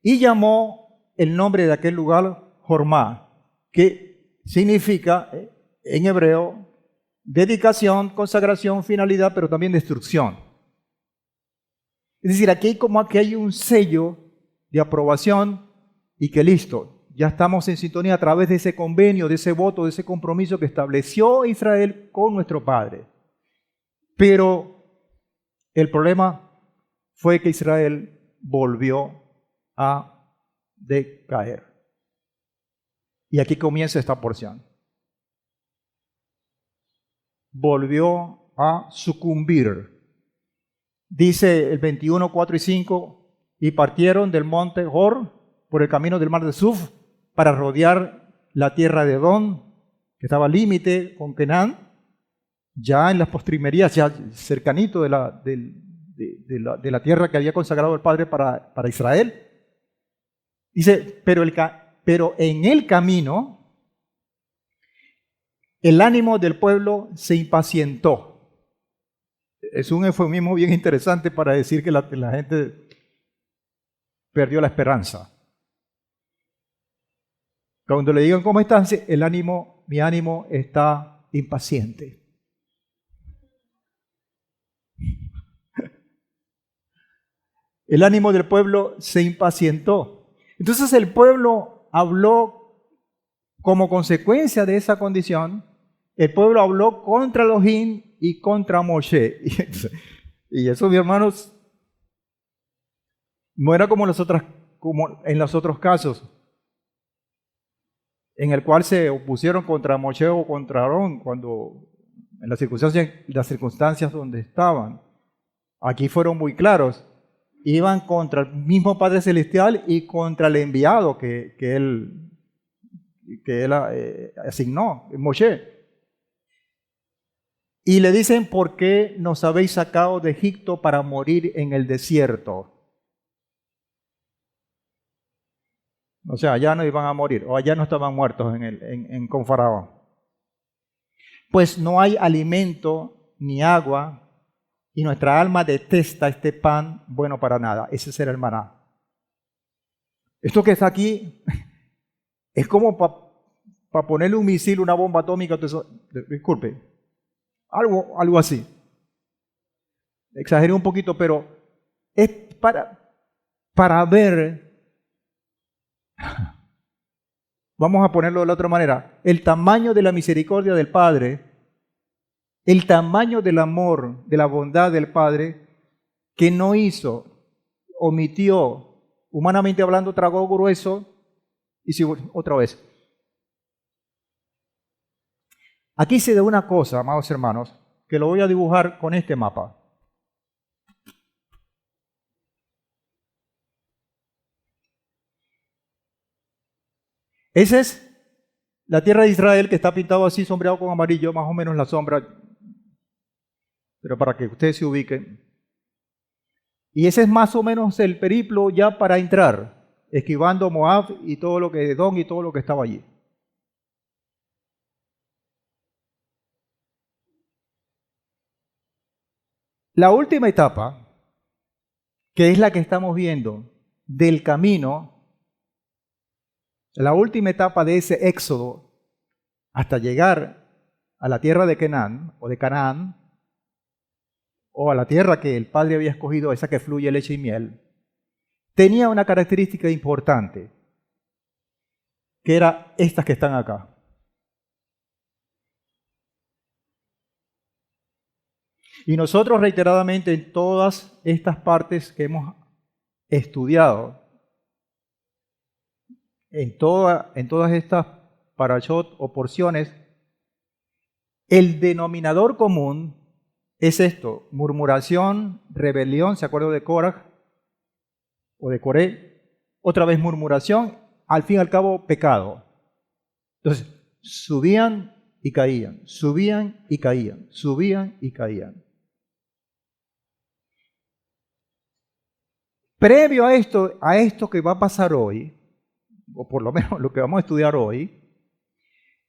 Y llamó el nombre de aquel lugar Jormá, que significa en hebreo dedicación, consagración, finalidad, pero también destrucción. Es decir, aquí hay un sello de aprobación y que listo, ya estamos en sintonía a través de ese convenio, de ese voto, de ese compromiso que estableció Israel con nuestro Padre. Pero el problema fue que Israel volvió a decaer. Y aquí comienza esta porción. Volvió a sucumbir. Dice el 21, 4 y 5, y partieron del monte Hor por el camino del mar de Suf para rodear la tierra de Edom, que estaba al límite con Canaán, ya en las postrimerías, ya cercanito de la tierra que había consagrado el Padre para Israel. Dice, pero en el camino el ánimo del pueblo se impacientó. Es un eufemismo bien interesante para decir que la gente perdió la esperanza. Cuando le digan cómo están, mi ánimo está impaciente. El ánimo del pueblo se impacientó. Entonces el pueblo habló como consecuencia de esa condición. El pueblo habló contra Elohim y contra Moshe. Y eso, mis hermanos, no era como en los otros casos, en el cual se opusieron contra Moshe o contra Aarón, cuando en las circunstancias donde estaban. Aquí fueron muy claros. Iban contra el mismo Padre Celestial y contra el enviado que él asignó, Moshe. Y le dicen, ¿por qué nos habéis sacado de Egipto para morir en el desierto? O sea, allá no iban a morir, o allá no estaban muertos con Faraón. Pues no hay alimento ni agua, y nuestra alma detesta este pan bueno para nada. Ese será el maná. Esto que está aquí es como para ponerle un misil, una bomba atómica. Disculpe. Algo así. Exageré un poquito, pero es para ver, vamos a ponerlo de la otra manera, el tamaño de la misericordia del Padre, el tamaño del amor, de la bondad del Padre, que no omitió, humanamente hablando, tragó grueso, y si otra vez. Aquí se da una cosa, amados hermanos, que lo voy a dibujar con este mapa. Esa es la tierra de Israel, que está pintado así, sombreado con amarillo, más o menos la sombra, pero para que ustedes se ubiquen. Y ese es más o menos el periplo ya para entrar. esquivando Moab y todo lo que Edom y todo lo que estaba allí. La última etapa, que es la que estamos viendo del camino, la última etapa de ese éxodo hasta llegar a la tierra de Canaán o de Canaán, o a la tierra que el Padre había escogido, esa que fluye leche y miel, tenía una característica importante, que era estas que están acá. Y nosotros reiteradamente en todas estas partes que hemos estudiado, en todas estas parashot o porciones, el denominador común es esto: murmuración, rebelión, ¿se acuerdan de Korah o de Coré? Otra vez murmuración, al fin y al cabo pecado. Entonces, subían y caían, subían y caían, subían y caían. Previo a esto que va a pasar hoy, o por lo menos lo que vamos a estudiar hoy,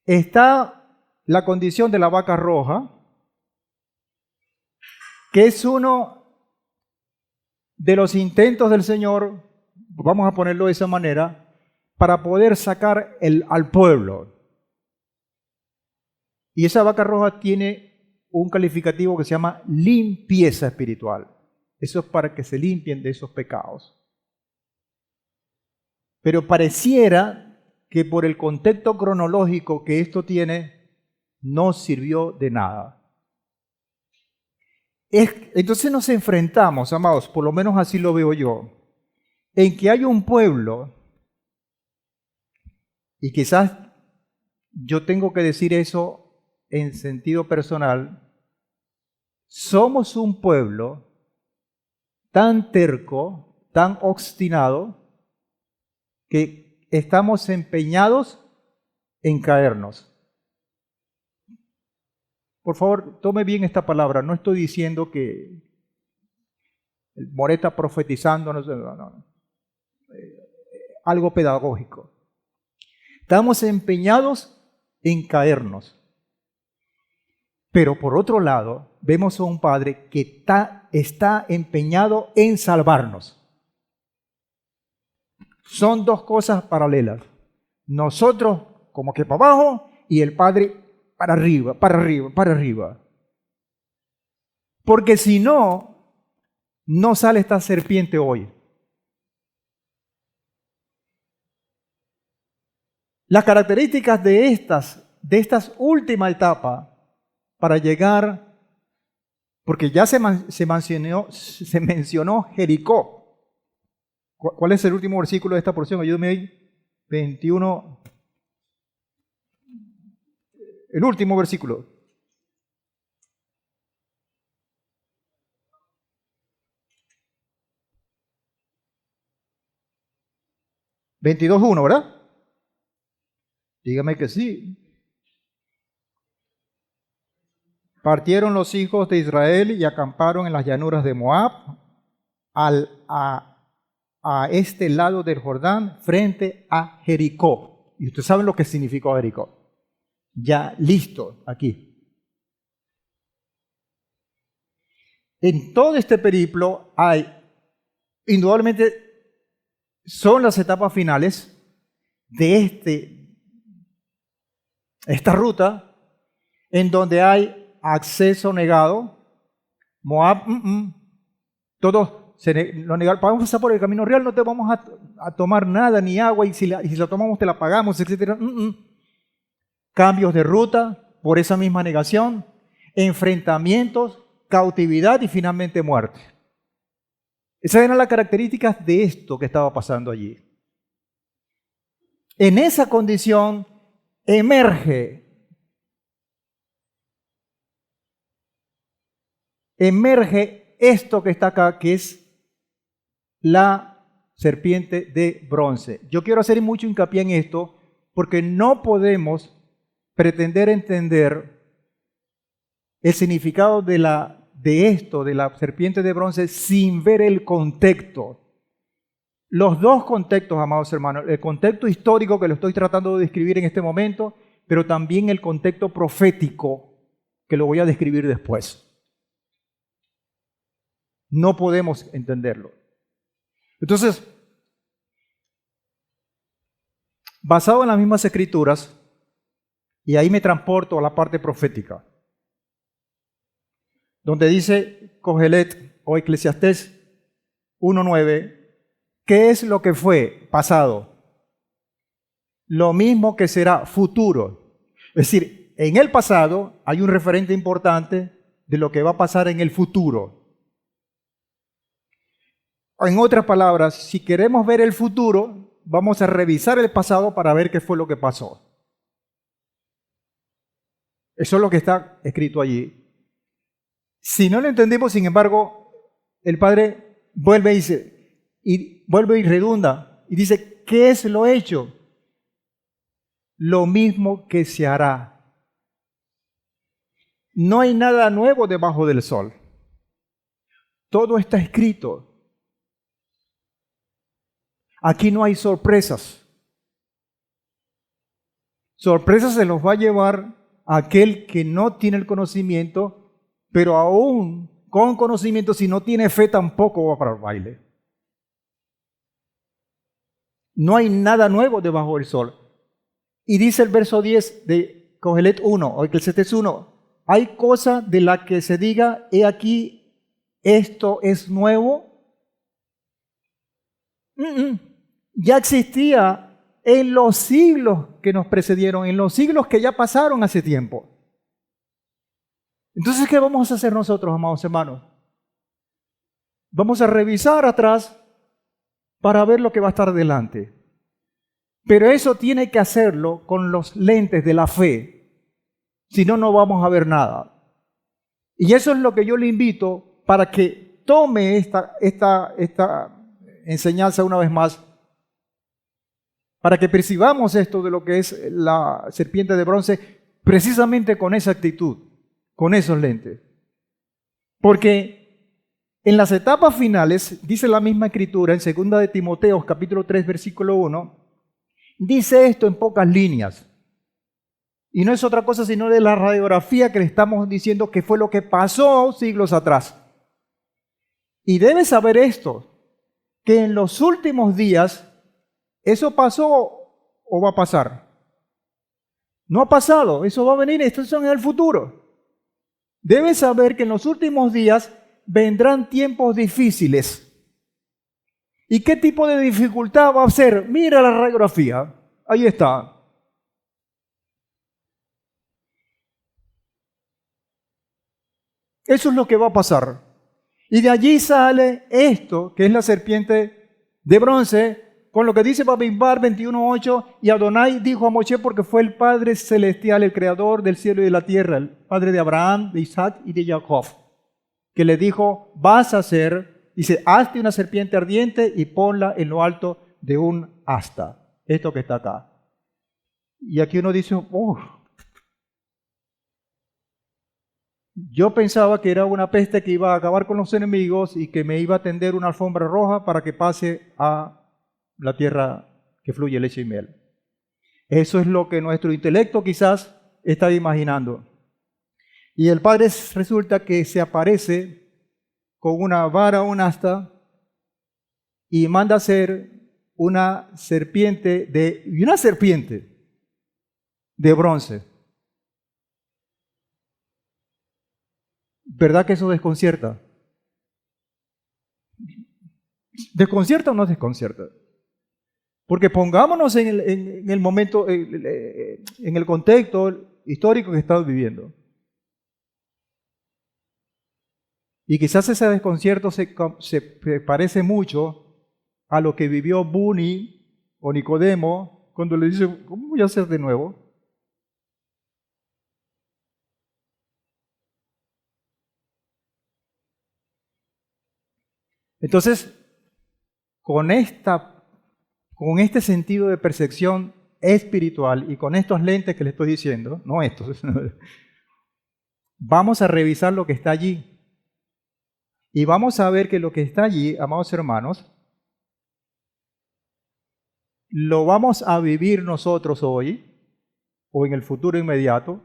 está la condición de la vaca roja, que es uno de los intentos del Señor, vamos a ponerlo de esa manera, para poder sacar al pueblo. Y esa vaca roja tiene un calificativo que se llama limpieza espiritual. Eso es para que se limpien de esos pecados. Pero pareciera que por el contexto cronológico que esto tiene, no sirvió de nada. Entonces nos enfrentamos, amados, por lo menos así lo veo yo, en que hay un pueblo, y quizás yo tengo que decir eso en sentido personal, somos un pueblo tan terco, tan obstinado, que estamos empeñados en caernos. Por favor, tome bien esta palabra. No estoy diciendo que More está profetizando, no. Algo pedagógico. Estamos empeñados en caernos. Pero por otro lado, vemos a un Padre que está empeñado en salvarnos. Son dos cosas paralelas. Nosotros como que para abajo y el Padre para arriba, para arriba, para arriba. Porque si no, no sale esta serpiente hoy. Las características de estas últimas etapas para llegar, porque ya se mencionó Jericó. ¿Cuál es el último versículo de esta porción? Ayúdame ahí. 21. El último versículo. 22:1, ¿verdad? Dígame que sí. Partieron los hijos de Israel y acamparon en las llanuras de Moab, a este lado del Jordán, frente a Jericó. Y ustedes saben lo que significó Jericó. Ya listo, aquí. En todo este periplo hay, indudablemente, son las etapas finales de esta ruta, en donde hay acceso negado. Moab, todos lo negaron. Vamos a pasar por el camino real, no te vamos a tomar nada, ni agua, y si la tomamos te la pagamos, etc. Cambios de ruta por esa misma negación, enfrentamientos, cautividad y finalmente muerte. Esas eran las características de esto que estaba pasando allí. En esa condición emerge esto que está acá, que es la serpiente de bronce. Yo quiero hacer mucho hincapié en esto porque no podemos pretender entender el significado de la serpiente de bronce sin ver el contexto. los dos contextos, amados hermanos, el contexto histórico que lo estoy tratando de describir en este momento, pero también el contexto profético que lo voy a describir después. No podemos entenderlo. Entonces, basado en las mismas escrituras, y ahí me transporto a la parte profética, donde dice Cogelet o Eclesiastés 1:9, ¿qué es lo que fue pasado? Lo mismo que será futuro. Es decir, en el pasado hay un referente importante de lo que va a pasar en el futuro. En otras palabras, si queremos ver el futuro, vamos a revisar el pasado para ver qué fue lo que pasó. Eso es lo que está escrito allí. Si no lo entendemos, sin embargo, el Padre vuelve y redunda y dice, ¿qué es lo hecho? Lo mismo que se hará. No hay nada nuevo debajo del sol. Todo está escrito. Aquí no hay sorpresas. Sorpresas se los va a llevar aquel que no tiene el conocimiento, pero aún con conocimiento, si no tiene fe, tampoco va para el baile. No hay nada nuevo debajo del sol. Y dice el verso 10 de Cogelet 1, o Eclesiastés 1, ¿hay cosa de la que se diga, he aquí, esto es nuevo? Ya existía en los siglos que nos precedieron, en los siglos que ya pasaron hace tiempo. Entonces, ¿qué vamos a hacer nosotros, amados hermanos? Vamos a revisar atrás para ver lo que va a estar delante. Pero eso tiene que hacerlo con los lentes de la fe. Si no, no vamos a ver nada. Y eso es lo que yo le invito para que tome esta enseñanza una vez más, para que percibamos esto de lo que es la serpiente de bronce, precisamente con esa actitud, con esos lentes. Porque en las etapas finales, dice la misma escritura en 2 de Timoteo, capítulo 3, versículo 1, dice esto en pocas líneas. Y no es otra cosa sino de la radiografía que le estamos diciendo que fue lo que pasó siglos atrás. Y debes saber esto, que en los últimos días, ¿eso pasó o va a pasar? No ha pasado, eso va a venir, esto es en el futuro. Debes saber que en los últimos días vendrán tiempos difíciles. ¿Y qué tipo de dificultad va a ser? Mira la radiografía, ahí está. Eso es lo que va a pasar. Y de allí sale esto, que es la serpiente de bronce, con lo que dice Bamidbar 21:8, y Adonai dijo a Moshe, porque fue el Padre Celestial, el Creador del cielo y de la tierra, el Padre de Abraham, de Isaac y de Jacob, que le dijo, vas a hacer, dice, hazte una serpiente ardiente y ponla en lo alto de un asta. Esto que está acá. Y aquí uno dice, yo pensaba que era una peste que iba a acabar con los enemigos y que me iba a tender una alfombra roja para que pase a la tierra que fluye leche y miel. Eso es lo que nuestro intelecto quizás está imaginando. Y el Padre resulta que se aparece con una vara, un asta, y manda hacer una serpiente de bronce. ¿Verdad que eso desconcierta? ¿Desconcierta o no desconcierta? Porque pongámonos en el momento, en el contexto histórico que estamos viviendo. Y quizás ese desconcierto se parece mucho a lo que vivió Buni o Nicodemo cuando le dice, ¿cómo voy a hacer de nuevo? Entonces, con este sentido de percepción espiritual y con estos lentes que le estoy diciendo, no estos, vamos a revisar lo que está allí. Y vamos a ver que lo que está allí, amados hermanos, lo vamos a vivir nosotros hoy o en el futuro inmediato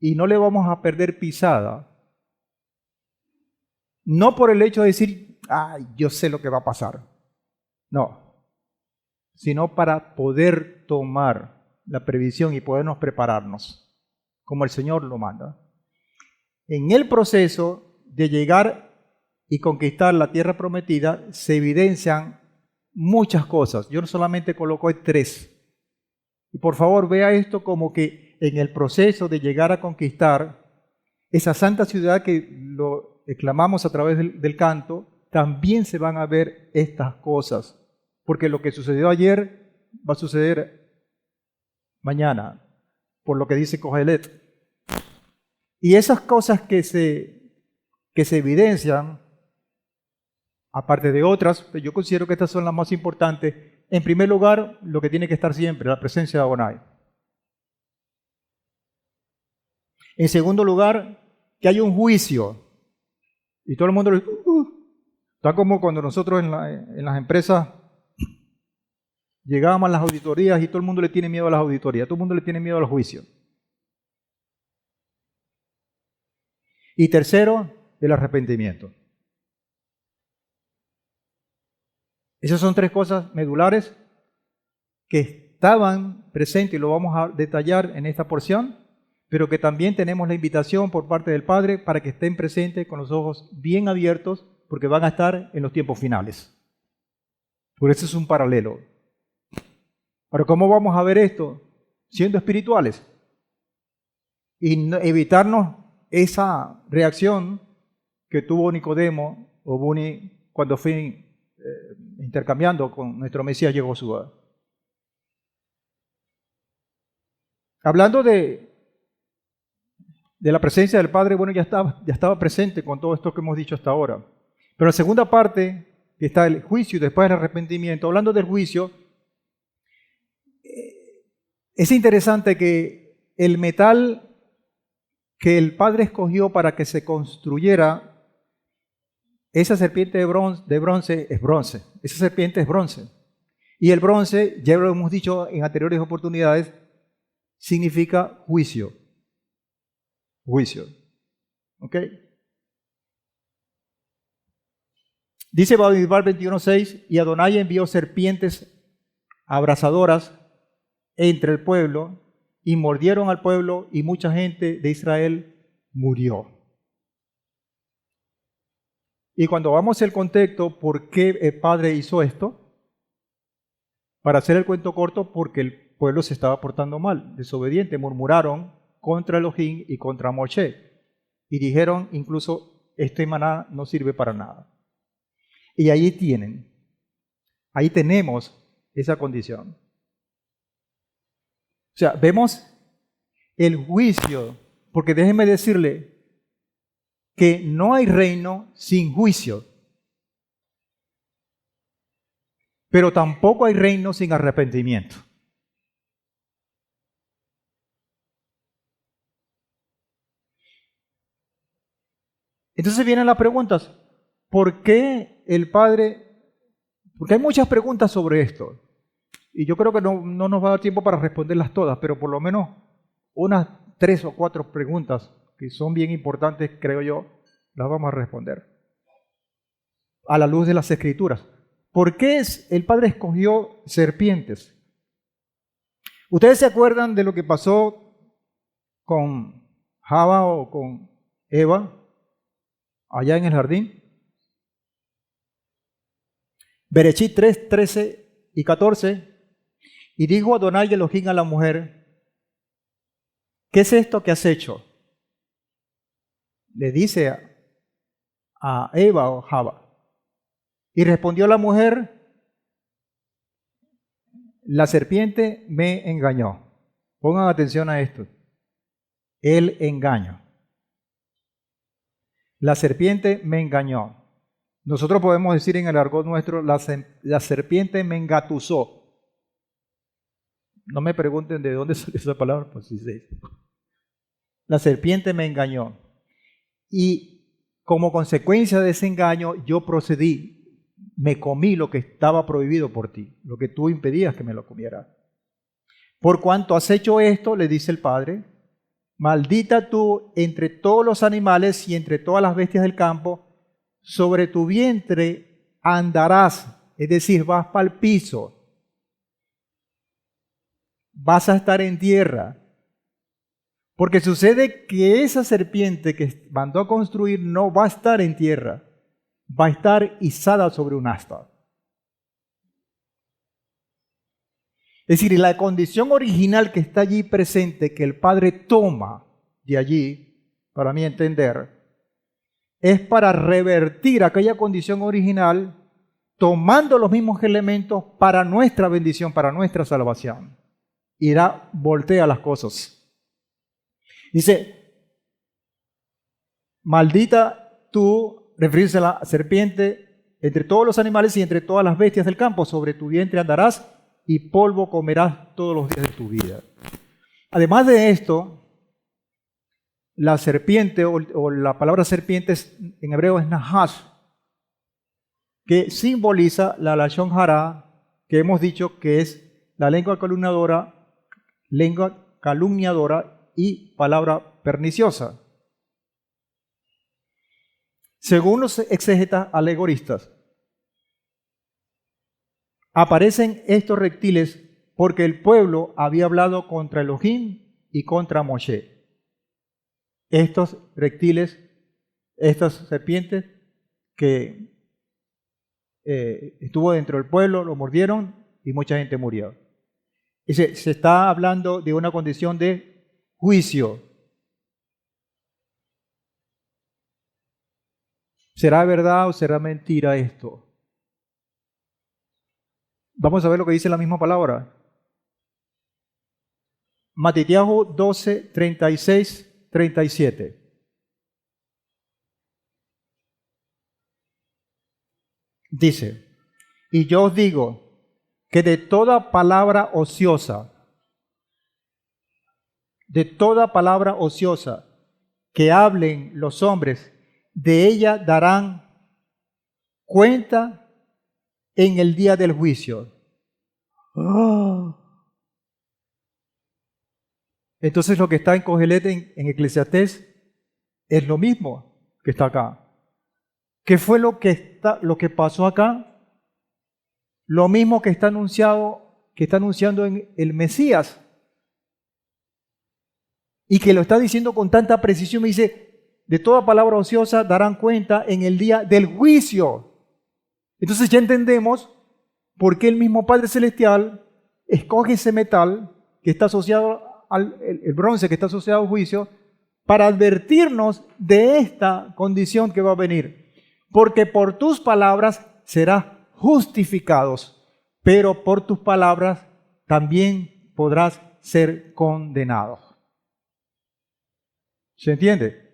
y no le vamos a perder pisada. No por el hecho de decir, yo sé lo que va a pasar. No, sino para poder tomar la previsión y podernos prepararnos, como el Señor lo manda. En el proceso de llegar y conquistar la tierra prometida se evidencian muchas cosas. Yo solamente coloco 3. Y por favor vea esto como que en el proceso de llegar a conquistar esa santa ciudad que lo exclamamos a través del canto, también se van a ver estas cosas. Porque lo que sucedió ayer va a suceder mañana, por lo que dice Cogelet. Y esas cosas que se evidencian, aparte de otras, yo considero que estas son las más importantes. En primer lugar, lo que tiene que estar siempre, la presencia de Adonai. En segundo lugar, que hay un juicio. Y todo el mundo está como cuando nosotros en las empresas llegábamos a las auditorías y todo el mundo le tiene miedo a las auditorías, todo el mundo le tiene miedo al juicio. Y tercero, el arrepentimiento. Esas son 3 cosas medulares que estaban presentes y lo vamos a detallar en esta porción, pero que también tenemos la invitación por parte del Padre para que estén presentes con los ojos bien abiertos porque van a estar en los tiempos finales. Por eso es un paralelo. Ahora, ¿cómo vamos a ver esto? Siendo espirituales y evitarnos esa reacción que tuvo Nicodemo o Buni cuando fue intercambiando con nuestro Mesías Yehoshua. Hablando de la presencia del Padre, bueno, ya estaba presente con todo esto que hemos dicho hasta ahora. Pero la segunda parte, que está el juicio y después el arrepentimiento, hablando del juicio, es interesante que el metal que el Padre escogió para que se construyera esa serpiente de bronce es bronce. Esa serpiente es bronce. Y el bronce, ya lo hemos dicho en anteriores oportunidades, significa juicio. Juicio. ¿Ok? Dice Bamidbar 21:6, y Adonai envió serpientes abrasadoras entre el pueblo y mordieron al pueblo y mucha gente de Israel murió. Y cuando vamos al contexto, ¿por qué el Padre hizo esto? Para hacer el cuento corto, porque el pueblo se estaba portando mal, desobediente, murmuraron contra Elohim y contra Moshe. Y dijeron incluso, este maná no sirve para nada. Y ahí tenemos esa condición. O sea, vemos el juicio, porque déjenme decirle que no hay reino sin juicio, pero tampoco hay reino sin arrepentimiento. Entonces vienen las preguntas, ¿por qué el Padre? Porque hay muchas preguntas sobre esto, y yo creo que no nos va a dar tiempo para responderlas todas, pero por lo menos unas 3 o 4 preguntas que son bien importantes, creo yo, las vamos a responder a la luz de las Escrituras. ¿Por qué el Padre escogió serpientes? ¿Ustedes se acuerdan de lo que pasó con Java o con Eva allá en el jardín? Bereshit 3, 13 y 14. Y dijo Adonai Elohim a la mujer, ¿qué es esto que has hecho? Le dice a Eva o Java. Y respondió la mujer, la serpiente me engañó. Pongan atención a esto. El engaño. La serpiente me engañó. Nosotros podemos decir en el argot nuestro, la serpiente me engatusó. No me pregunten de dónde salió esa palabra, pues sí se dice. La serpiente me engañó. Y como consecuencia de ese engaño, yo procedí. me comí lo que estaba prohibido por ti, lo que tú impedías que me lo comiera. Por cuanto has hecho esto, le dice el Padre, maldita tú entre todos los animales y entre todas las bestias del campo, sobre tu vientre andarás, es decir, vas para el piso, vas a estar en tierra. Porque sucede que esa serpiente que mandó a construir no va a estar en tierra, va a estar izada sobre un asta. Es decir, la condición original que está allí presente, que el Padre toma de allí, para mi entender, es para revertir aquella condición original, tomando los mismos elementos para nuestra bendición, para nuestra salvación. Voltea las cosas. Dice, maldita tú, referirse a la serpiente, entre todos los animales y entre todas las bestias del campo, sobre tu vientre andarás y polvo comerás todos los días de tu vida. Además de esto, la serpiente o la palabra serpiente en hebreo es nahash, que simboliza la lashon hara, que hemos dicho que es la lengua calumniadora y palabra perniciosa. Según los exégetas alegoristas, aparecen estos reptiles porque el pueblo había hablado contra Elohim y contra Moshe. Estos reptiles, estas serpientes que estuvo dentro del pueblo, lo mordieron y mucha gente murió. Se está hablando de una condición de juicio. ¿Será verdad o será mentira esto? Vamos a ver lo que dice la misma palabra. Matitiahu 12, 36, 37. Dice, y yo os digo que de toda palabra ociosa que hablen los hombres, de ella darán cuenta en el día del juicio. Entonces lo que está en Cogelet en Eclesiastés es lo mismo que está acá. ¿Qué fue lo que pasó acá? Lo mismo que está anunciando en el Mesías. Y que lo está diciendo con tanta precisión, me dice, de toda palabra ociosa darán cuenta en el día del juicio. Entonces ya entendemos por qué el mismo Padre Celestial escoge ese metal que está asociado el bronce que está asociado al juicio, para advertirnos de esta condición que va a venir. Porque por tus palabras serás justificados, pero por tus palabras también podrás ser condenado. ¿Se entiende?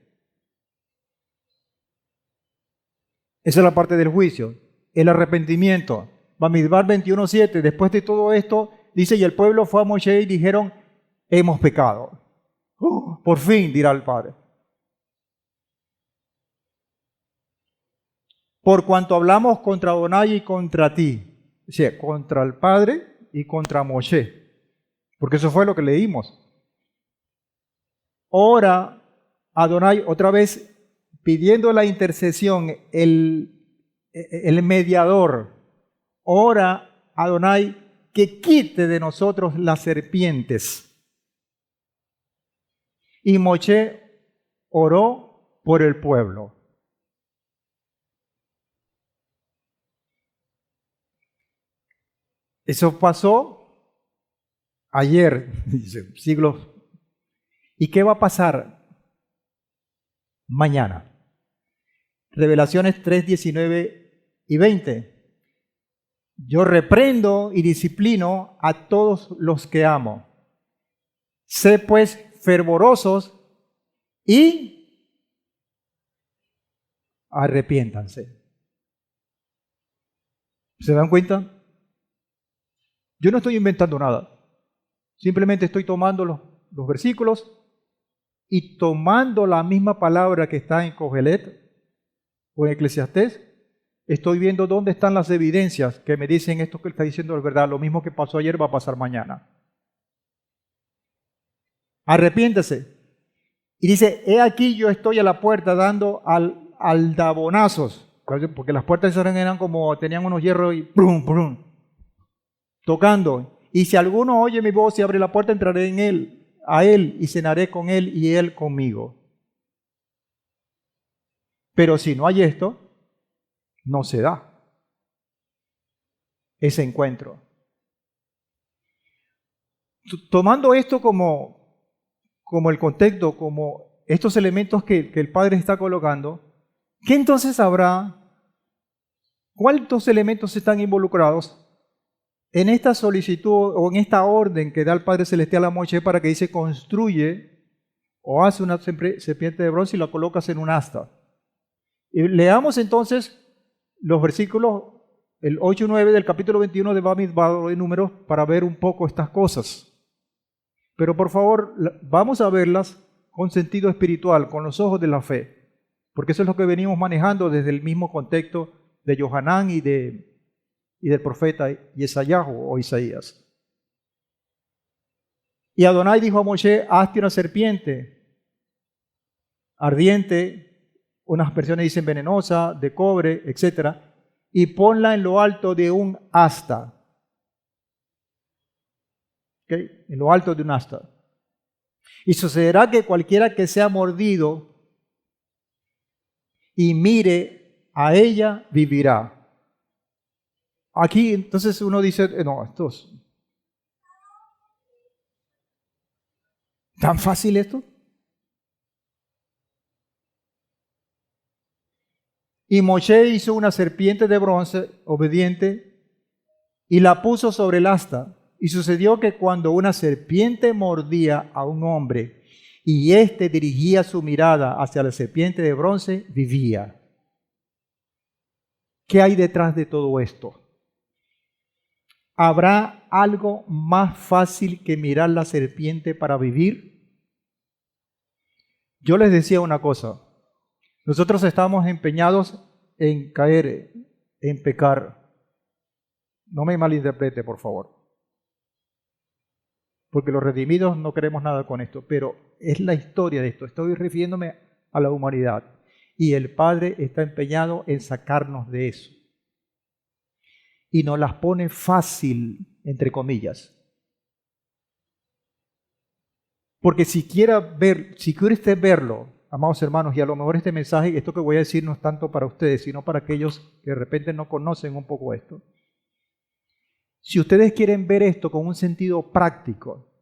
Esa es la parte del juicio, el arrepentimiento. Bamidbar 21:7, después de todo esto, dice, y el pueblo fue a Moshe y dijeron, hemos pecado. Por fin, dirá el Padre. Por cuanto hablamos contra Adonai y contra ti, o sea, contra el Padre y contra Moshe, porque eso fue lo que leímos. Ora Adonai, otra vez pidiendo la intercesión, el mediador, ora Adonai que quite de nosotros las serpientes. Y Moshe oró por el pueblo. Eso pasó ayer, siglos. ¿Y qué va a pasar mañana? Revelaciones 3, 19 y 20. Yo reprendo y disciplino a todos los que amo. Sé pues fervorosos y arrepiéntanse. ¿Se dan cuenta? Yo no estoy inventando nada. Simplemente estoy tomando los versículos y tomando la misma palabra que está en Cogelet o en Eclesiastés estoy viendo dónde están las evidencias que me dicen esto que él está diciendo es verdad. Lo mismo que pasó ayer va a pasar mañana. Arrepiéntese. Y dice, he aquí yo estoy a la puerta dando aldabonazos. Porque las puertas eran como, tenían unos hierros y brum, brum, tocando. Y si alguno oye mi voz y abre la puerta, entraré en él, a él, y cenaré con él y él conmigo. Pero si no hay esto, no se da ese encuentro. Tomando esto como el contexto, como estos elementos que el Padre está colocando, ¿qué entonces habrá? ¿Cuántos elementos están involucrados en esta solicitud o en esta orden que da el Padre Celestial a Moisés para que dice construye o hace una serpiente de bronce y la colocas en un asta? Y leamos entonces los versículos, el 8 y 9 del capítulo 21 de Bamidbar de Números para ver un poco estas cosas. Pero por favor, vamos a verlas con sentido espiritual, con los ojos de la fe, porque eso es lo que venimos manejando desde el mismo contexto de Johanán y del profeta Yesayahu o Isaías. Y Adonai dijo a Moshe, hazte una serpiente ardiente, unas versiones dicen venenosa, de cobre, etc., y ponla en lo alto de un asta. ¿Okay? En lo alto de un asta. Y sucederá que cualquiera que sea mordido y mire a ella, vivirá. Aquí entonces uno dice, no, esto es tan fácil esto. Y Moshe hizo una serpiente de bronce obediente y la puso sobre el asta. Y sucedió que cuando una serpiente mordía a un hombre y éste dirigía su mirada hacia la serpiente de bronce, vivía. ¿Qué hay detrás de todo esto? ¿Habrá algo más fácil que mirar la serpiente para vivir? Yo les decía una cosa. Nosotros estamos empeñados en caer, en pecar. No me malinterprete, por favor. Porque los redimidos no queremos nada con esto, pero es la historia de esto. Estoy refiriéndome a la humanidad. Y el Padre está empeñado en sacarnos de eso. Y nos las pone fácil, entre comillas. Porque si quiere usted verlo, amados hermanos, y a lo mejor este mensaje, esto que voy a decir no es tanto para ustedes, sino para aquellos que de repente no conocen un poco esto. Si ustedes quieren ver esto con un sentido práctico,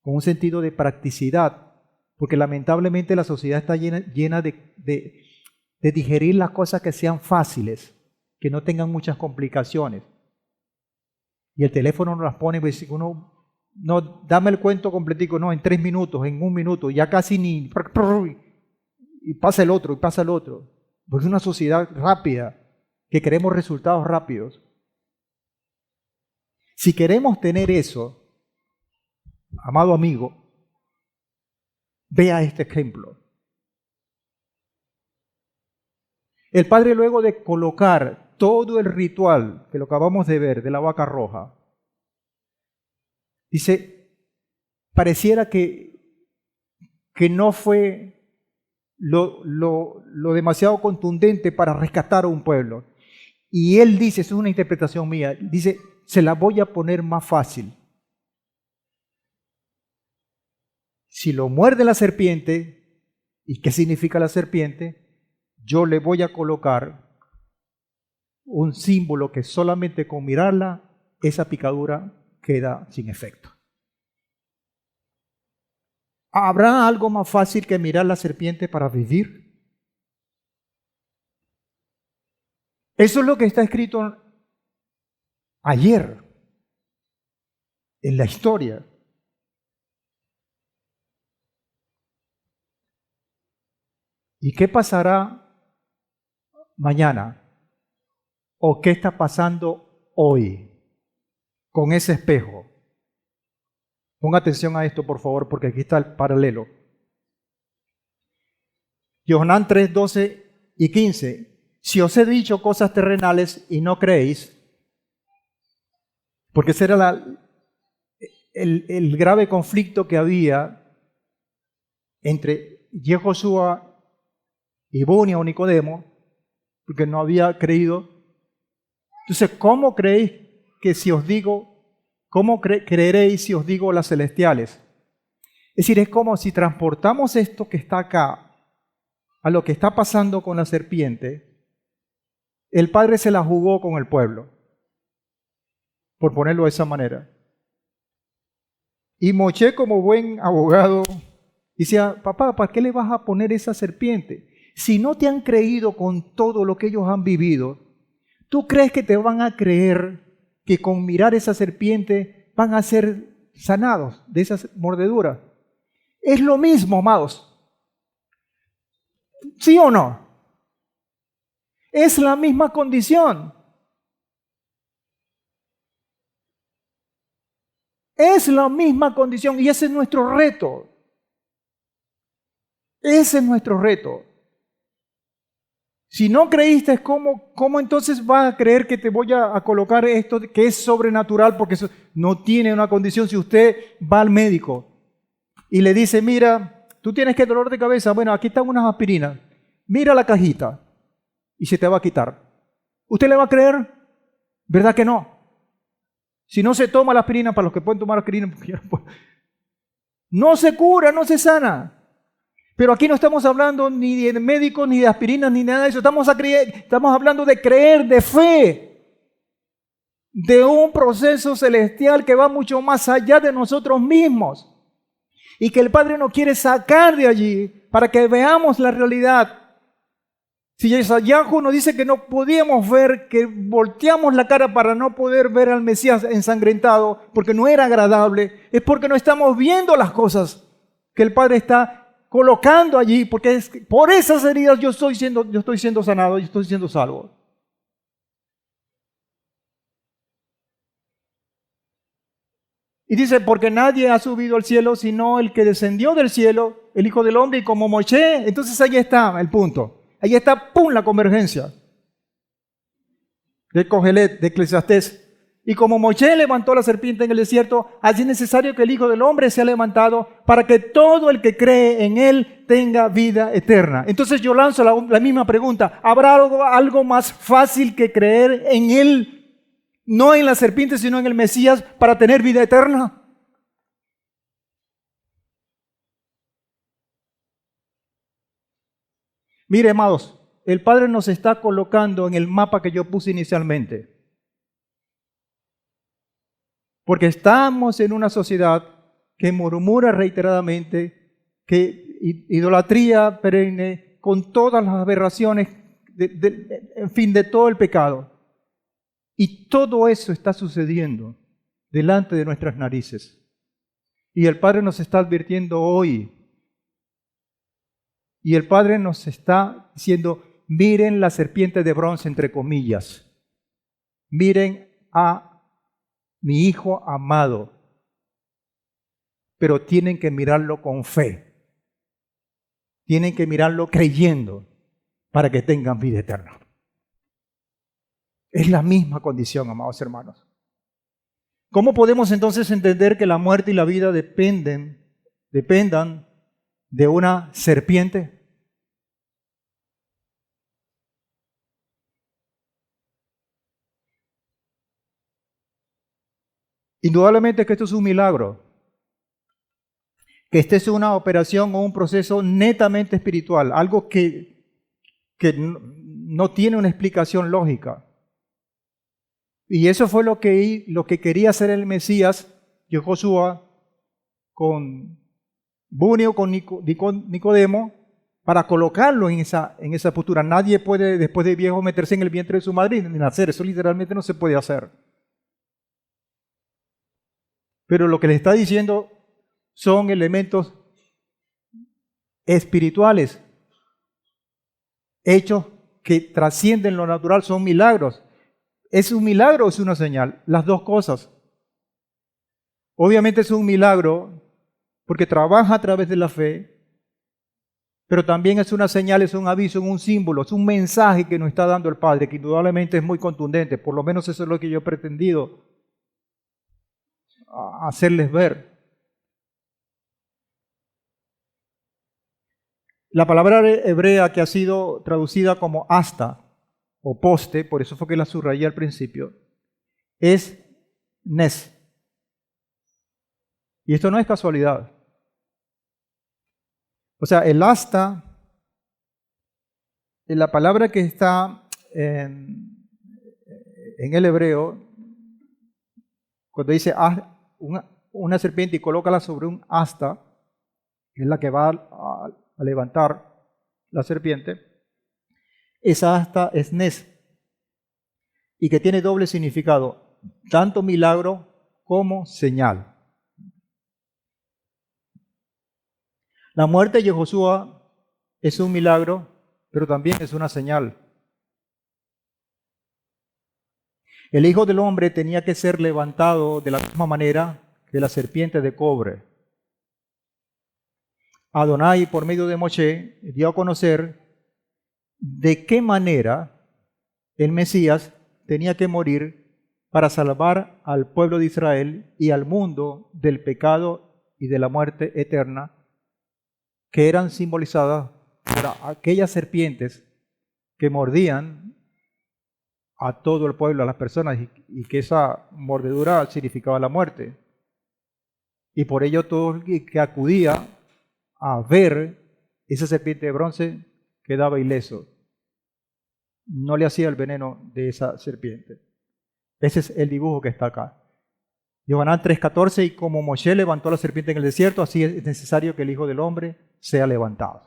con un sentido de practicidad, porque lamentablemente la sociedad está llena de digerir las cosas que sean fáciles, que no tengan muchas complicaciones. Y el teléfono nos las pone, pues uno, no, dame el cuento completico, no, en 3 minutos, en 1 minuto, ya casi ni... Y pasa el otro, y pasa el otro. Porque es una sociedad rápida, que queremos resultados rápidos. Si queremos tener eso, amado amigo, vea este ejemplo. El Padre, luego de colocar todo el ritual que lo acabamos de ver de la vaca roja, dice, pareciera que no fue lo demasiado contundente para rescatar a un pueblo. Y él dice, eso es una interpretación mía, dice, se la voy a poner más fácil. Si lo muerde la serpiente, ¿y qué significa la serpiente? Yo le voy a colocar un símbolo que solamente con mirarla, esa picadura queda sin efecto. ¿Habrá algo más fácil que mirar la serpiente para vivir? Eso es lo que está escrito ayer en la historia. ¿Y qué pasará mañana? ¿O qué está pasando hoy con ese espejo? Ponga atención a esto, por favor, porque aquí está el paralelo. Johanán 3, 12 y 15. si os he dicho cosas terrenales y no creéis, porque ese era el grave conflicto que había entre Yehoshua y Bunio o Nicodemo, porque no había creído. Entonces, ¿cómo creéis que si os digo, cómo creeréis si os digo las celestiales? Es decir, es como si transportamos esto que está acá a lo que está pasando con la serpiente. El Padre se la jugó con el pueblo, por ponerlo de esa manera. Y Moshe, como buen abogado, decía, papá, ¿para qué le vas a poner esa serpiente? Si no te han creído con todo lo que ellos han vivido, ¿tú crees que te van a creer que con mirar esa serpiente van a ser sanados de esas mordeduras? Es lo mismo, amados. ¿Sí o no? Es la misma condición. Es la misma condición y ese es nuestro reto. Ese es nuestro reto. Si no creíste, ¿cómo entonces vas a creer que te voy a colocar esto que es sobrenatural? Porque eso no tiene una condición. Si usted va al médico y le dice, mira, tú tienes que dolor de cabeza, bueno, aquí están unas aspirinas, mira la cajita y se te va a quitar. ¿Usted le va a creer? ¿Verdad que no? Si no se toma la aspirina, para los que pueden tomar aspirina, no se cura, no se sana. Pero aquí no estamos hablando ni de médicos, ni de aspirinas, ni nada de eso. Estamos hablando de creer, de fe, de un proceso celestial que va mucho más allá de nosotros mismos y que el Padre nos quiere sacar de allí para que veamos la realidad. Si Yeshayahu nos dice que no podíamos ver, que volteamos la cara para no poder ver al Mesías ensangrentado porque no era agradable, es porque no estamos viendo las cosas que el Padre está colocando allí, porque por esas heridas yo estoy siendo sanado, yo estoy siendo salvo. Y dice, porque nadie ha subido al cielo sino el que descendió del cielo, el Hijo del Hombre, y como Moshe. Entonces ahí está el punto. Ahí está, ¡pum!, la convergencia de Cogelet, de Eclesiastés. Y como Moshe levantó la serpiente en el desierto, así es necesario que el Hijo del Hombre sea levantado para que todo el que cree en Él tenga vida eterna. Entonces yo lanzo la misma pregunta. ¿Habrá algo más fácil que creer en Él, no en la serpiente, sino en el Mesías, para tener vida eterna? Mire, amados, el Padre nos está colocando en el mapa que yo puse inicialmente. Porque estamos en una sociedad que murmura reiteradamente, que idolatría perenne, con todas las aberraciones, en fin, de todo el pecado. Y todo eso está sucediendo delante de nuestras narices. Y el Padre nos está advirtiendo hoy. Y el Padre nos está diciendo, miren la serpiente de bronce, entre comillas. Miren a mi Hijo amado. Pero tienen que mirarlo con fe. Tienen que mirarlo creyendo para que tengan vida eterna. Es la misma condición, amados hermanos. ¿Cómo podemos entonces entender que la muerte y la vida dependan de una serpiente? Indudablemente que esto es un milagro, que esta es una operación o un proceso netamente espiritual, algo que no tiene una explicación lógica. Y eso fue lo que quería hacer el Mesías, Yehoshua, con Bunio, con Nicodemo, para colocarlo en esa postura. Nadie puede, después de viejo, meterse en el vientre de su madre ni nacer. Eso literalmente no se puede hacer. Pero lo que le está diciendo son elementos espirituales, hechos que trascienden lo natural, son milagros. ¿Es un milagro o es una señal? Las dos cosas. Obviamente es un milagro porque trabaja a través de la fe, pero también es una señal, es un aviso, un símbolo, es un mensaje que nos está dando el Padre, que indudablemente es muy contundente. Por lo menos eso es lo que yo he pretendido hacerles ver. La palabra hebrea que ha sido traducida como asta o poste, por eso fue que la subrayé al principio, es nes. Y esto no es casualidad. O sea, el asta, la palabra que está en el hebreo, cuando dice una serpiente y colócala sobre un asta, que es la que va a levantar la serpiente, esa asta es nes, y que tiene doble significado, tanto milagro como señal. La muerte de Josué es un milagro, pero también es una señal. El Hijo del Hombre tenía que ser levantado de la misma manera que la serpiente de cobre. Adonai, por medio de Moshe, dio a conocer de qué manera el Mesías tenía que morir para salvar al pueblo de Israel y al mundo del pecado y de la muerte eterna, que eran simbolizadas por aquellas serpientes que mordían a todo el pueblo, a las personas, y que esa mordedura significaba la muerte. Y por ello todo el que acudía a ver esa serpiente de bronce quedaba ileso. No le hacía el veneno de esa serpiente. Ese es el dibujo que está acá. Yohanan 3:14, y como Moshe levantó la serpiente en el desierto, así es necesario que el Hijo del Hombre sea levantado.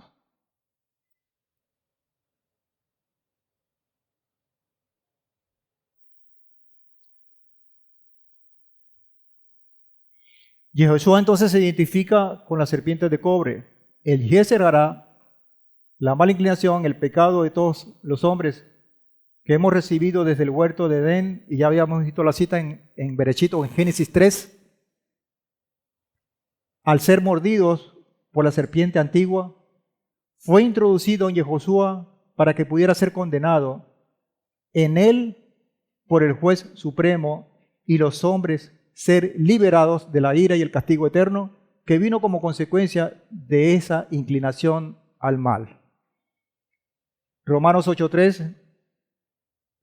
Yehoshua entonces se identifica con la serpiente de cobre. El Yeser hará la mala inclinación, el pecado de todos los hombres que hemos recibido desde el huerto de Edén, y ya habíamos visto la cita en Bereshit o en Génesis 3, al ser mordidos por la serpiente antigua, fue introducido en Yehoshua para que pudiera ser condenado en él por el juez supremo y los hombres ser liberados de la ira y el castigo eterno que vino como consecuencia de esa inclinación al mal. Romanos 8:3,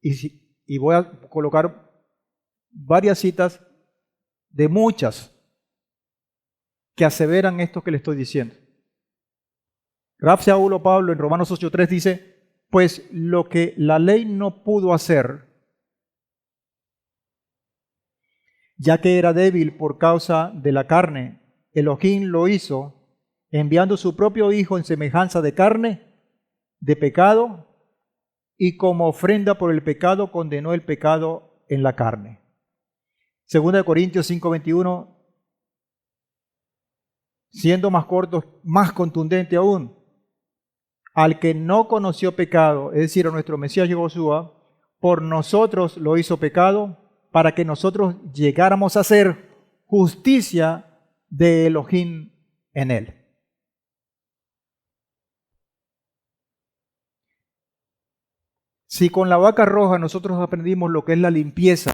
y voy a colocar varias citas de muchas que aseveran esto que le estoy diciendo. Rab Shaul o Pablo en Romanos 8:3 dice, pues lo que la ley no pudo hacer, ya que era débil por causa de la carne, Elohim lo hizo, enviando su propio Hijo en semejanza de carne, de pecado, y como ofrenda por el pecado condenó el pecado en la carne. 2 Corintios 5:21, siendo más corto, más contundente aún, al que no conoció pecado, es decir, a nuestro Mesías Yehoshua, por nosotros lo hizo pecado, para que nosotros llegáramos a ser justicia de Elohim en él. Si con la vaca roja nosotros aprendimos lo que es la limpieza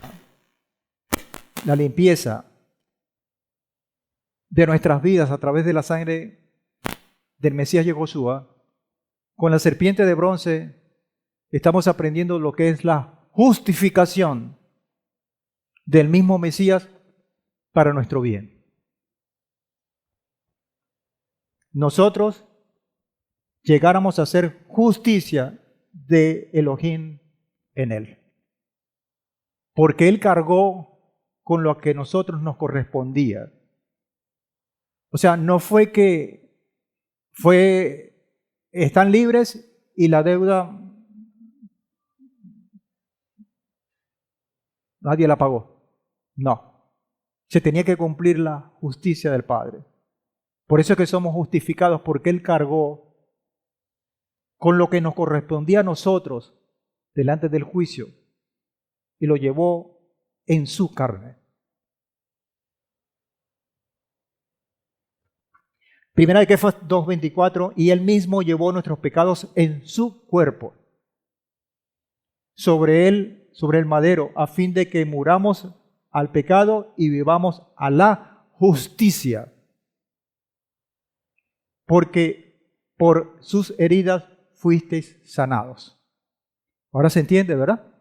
de nuestras vidas a través de la sangre del Mesías Yehoshua, con la serpiente de bronce estamos aprendiendo lo que es la justificación del mismo Mesías para nuestro bien. Nosotros llegáramos a ser justicia de Elohim en él, porque él cargó con lo que a nosotros nos correspondía. O sea, no fue que están libres y la deuda nadie la pagó. No, se tenía que cumplir la justicia del Padre. Por eso es que somos justificados, porque él cargó con lo que nos correspondía a nosotros delante del juicio y lo llevó en su carne. Primera de Kefas 2:24, y Él mismo llevó nuestros pecados en su cuerpo, sobre Él, sobre el madero, a fin de que muramos al pecado y vivamos a la justicia. Porque por sus heridas fuisteis sanados. Ahora se entiende, ¿verdad?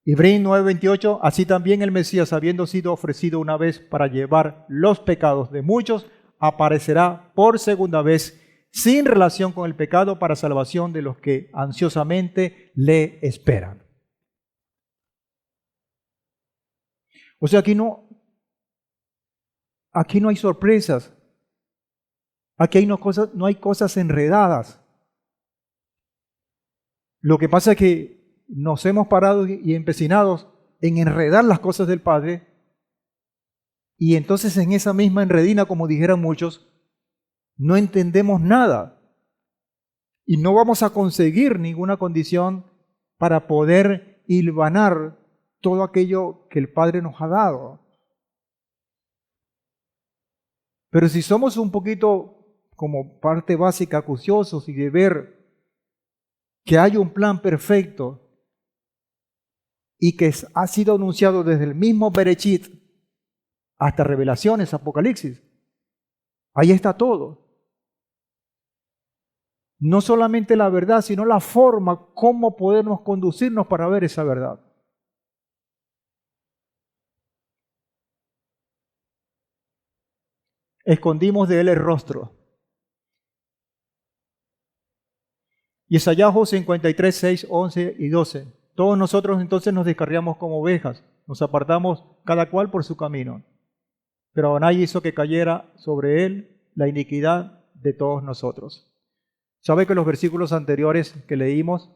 Hebreos 9:28, así también el Mesías, habiendo sido ofrecido una vez para llevar los pecados de muchos, aparecerá por segunda vez sin relación con el pecado para salvación de los que ansiosamente le esperan. O sea, aquí no hay sorpresas, aquí no hay cosas enredadas. Lo que pasa es que nos hemos parado y empecinados en enredar las cosas del Padre, y entonces en esa misma enredina, como dijeran muchos, no entendemos nada y no vamos a conseguir ninguna condición para poder hilvanar todo aquello que el Padre nos ha dado. Pero si somos un poquito como parte básica acuciosos y de ver que hay un plan perfecto y que ha sido anunciado desde el mismo Berechit hasta Revelaciones, Apocalipsis. Ahí está todo. No solamente la verdad, sino la forma, cómo podemos conducirnos para ver esa verdad. Escondimos de él el rostro. Isaías 53, 6, 11 y 12. Todos nosotros entonces nos descarriamos como ovejas, nos apartamos cada cual por su camino. Pero Adonai hizo que cayera sobre él la iniquidad de todos nosotros. ¿Sabe que los versículos anteriores que leímos,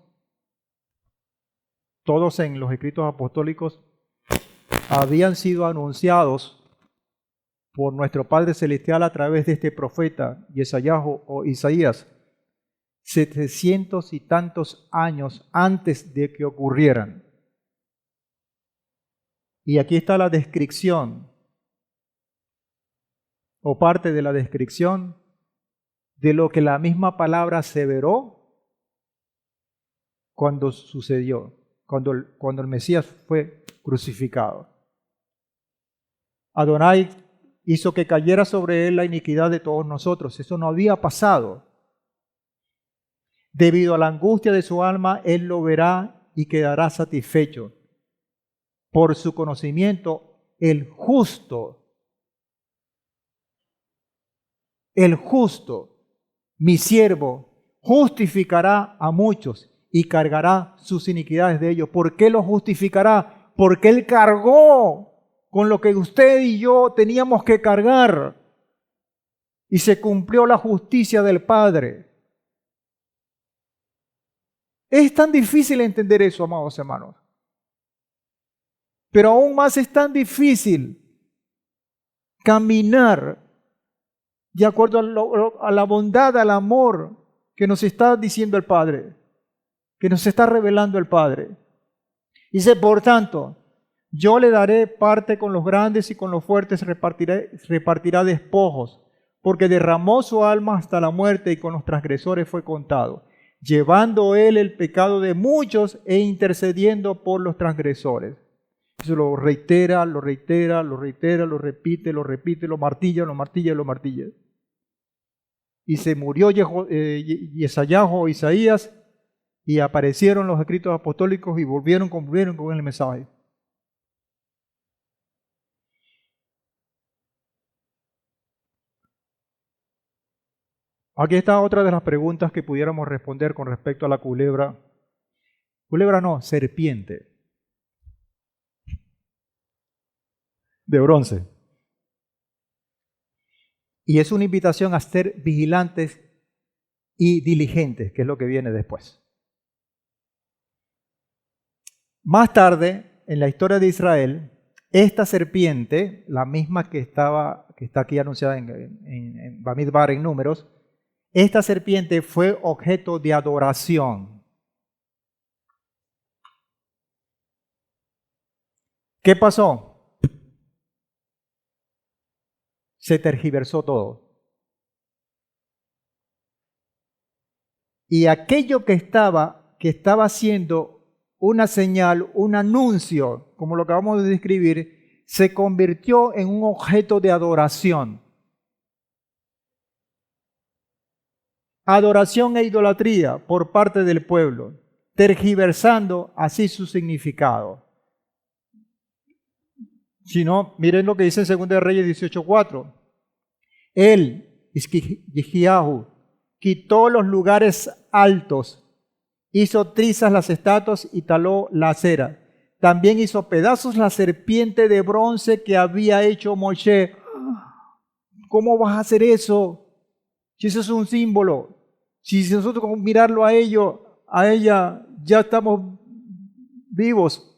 todos en los escritos apostólicos, habían sido anunciados por nuestro Padre Celestial a través de este profeta, Isaías o Isaías, 700 y tantos años antes de que ocurrieran? Y aquí está la descripción, o parte de la descripción, de lo que la misma palabra aseveró cuando sucedió, cuando el Mesías fue crucificado. Adonai hizo que cayera sobre él la iniquidad de todos nosotros. Eso no había pasado. Debido a la angustia de su alma, él lo verá y quedará satisfecho. Por su conocimiento, el justo, mi siervo, justificará a muchos y cargará sus iniquidades de ellos. ¿Por qué los justificará? Porque él cargó con lo que usted y yo teníamos que cargar. Y se cumplió la justicia del Padre. Es tan difícil entender eso, amados hermanos. Pero aún más es tan difícil caminar de acuerdo a la bondad, al amor que nos está diciendo el Padre, que nos está revelando el Padre. Dice, por tanto, yo le daré parte con los grandes y con los fuertes repartirá despojos, porque derramó su alma hasta la muerte y con los transgresores fue contado, llevando él el pecado de muchos e intercediendo por los transgresores. Eso lo reitera, lo repite, lo martilla. Y se murió Isaías y aparecieron los escritos apostólicos y volvieron con el mensaje. Aquí está otra de las preguntas que pudiéramos responder con respecto a la culebra. Culebra no, serpiente. De bronce. Y es una invitación a ser vigilantes y diligentes, que es lo que viene después. Más tarde, en la historia de Israel, esta serpiente, la misma que está aquí anunciada en Bamidbar en Números, esta serpiente fue objeto de adoración. ¿Qué pasó? se tergiversó todo. Y aquello que estaba haciendo una señal, un anuncio, como lo acabamos de describir, se convirtió en un objeto de adoración. Adoración e idolatría por parte del pueblo, tergiversando así su significado. Si no, miren lo que dice en 2 Reyes 18:4. Él, Hizquiyahu, quitó los lugares altos, hizo trizas las estatuas y taló la acera. También hizo pedazos la serpiente de bronce que había hecho Moshe. ¿Cómo vas a hacer eso? Si eso es un símbolo. Si nosotros con mirarlo a ella, ya estamos vivos.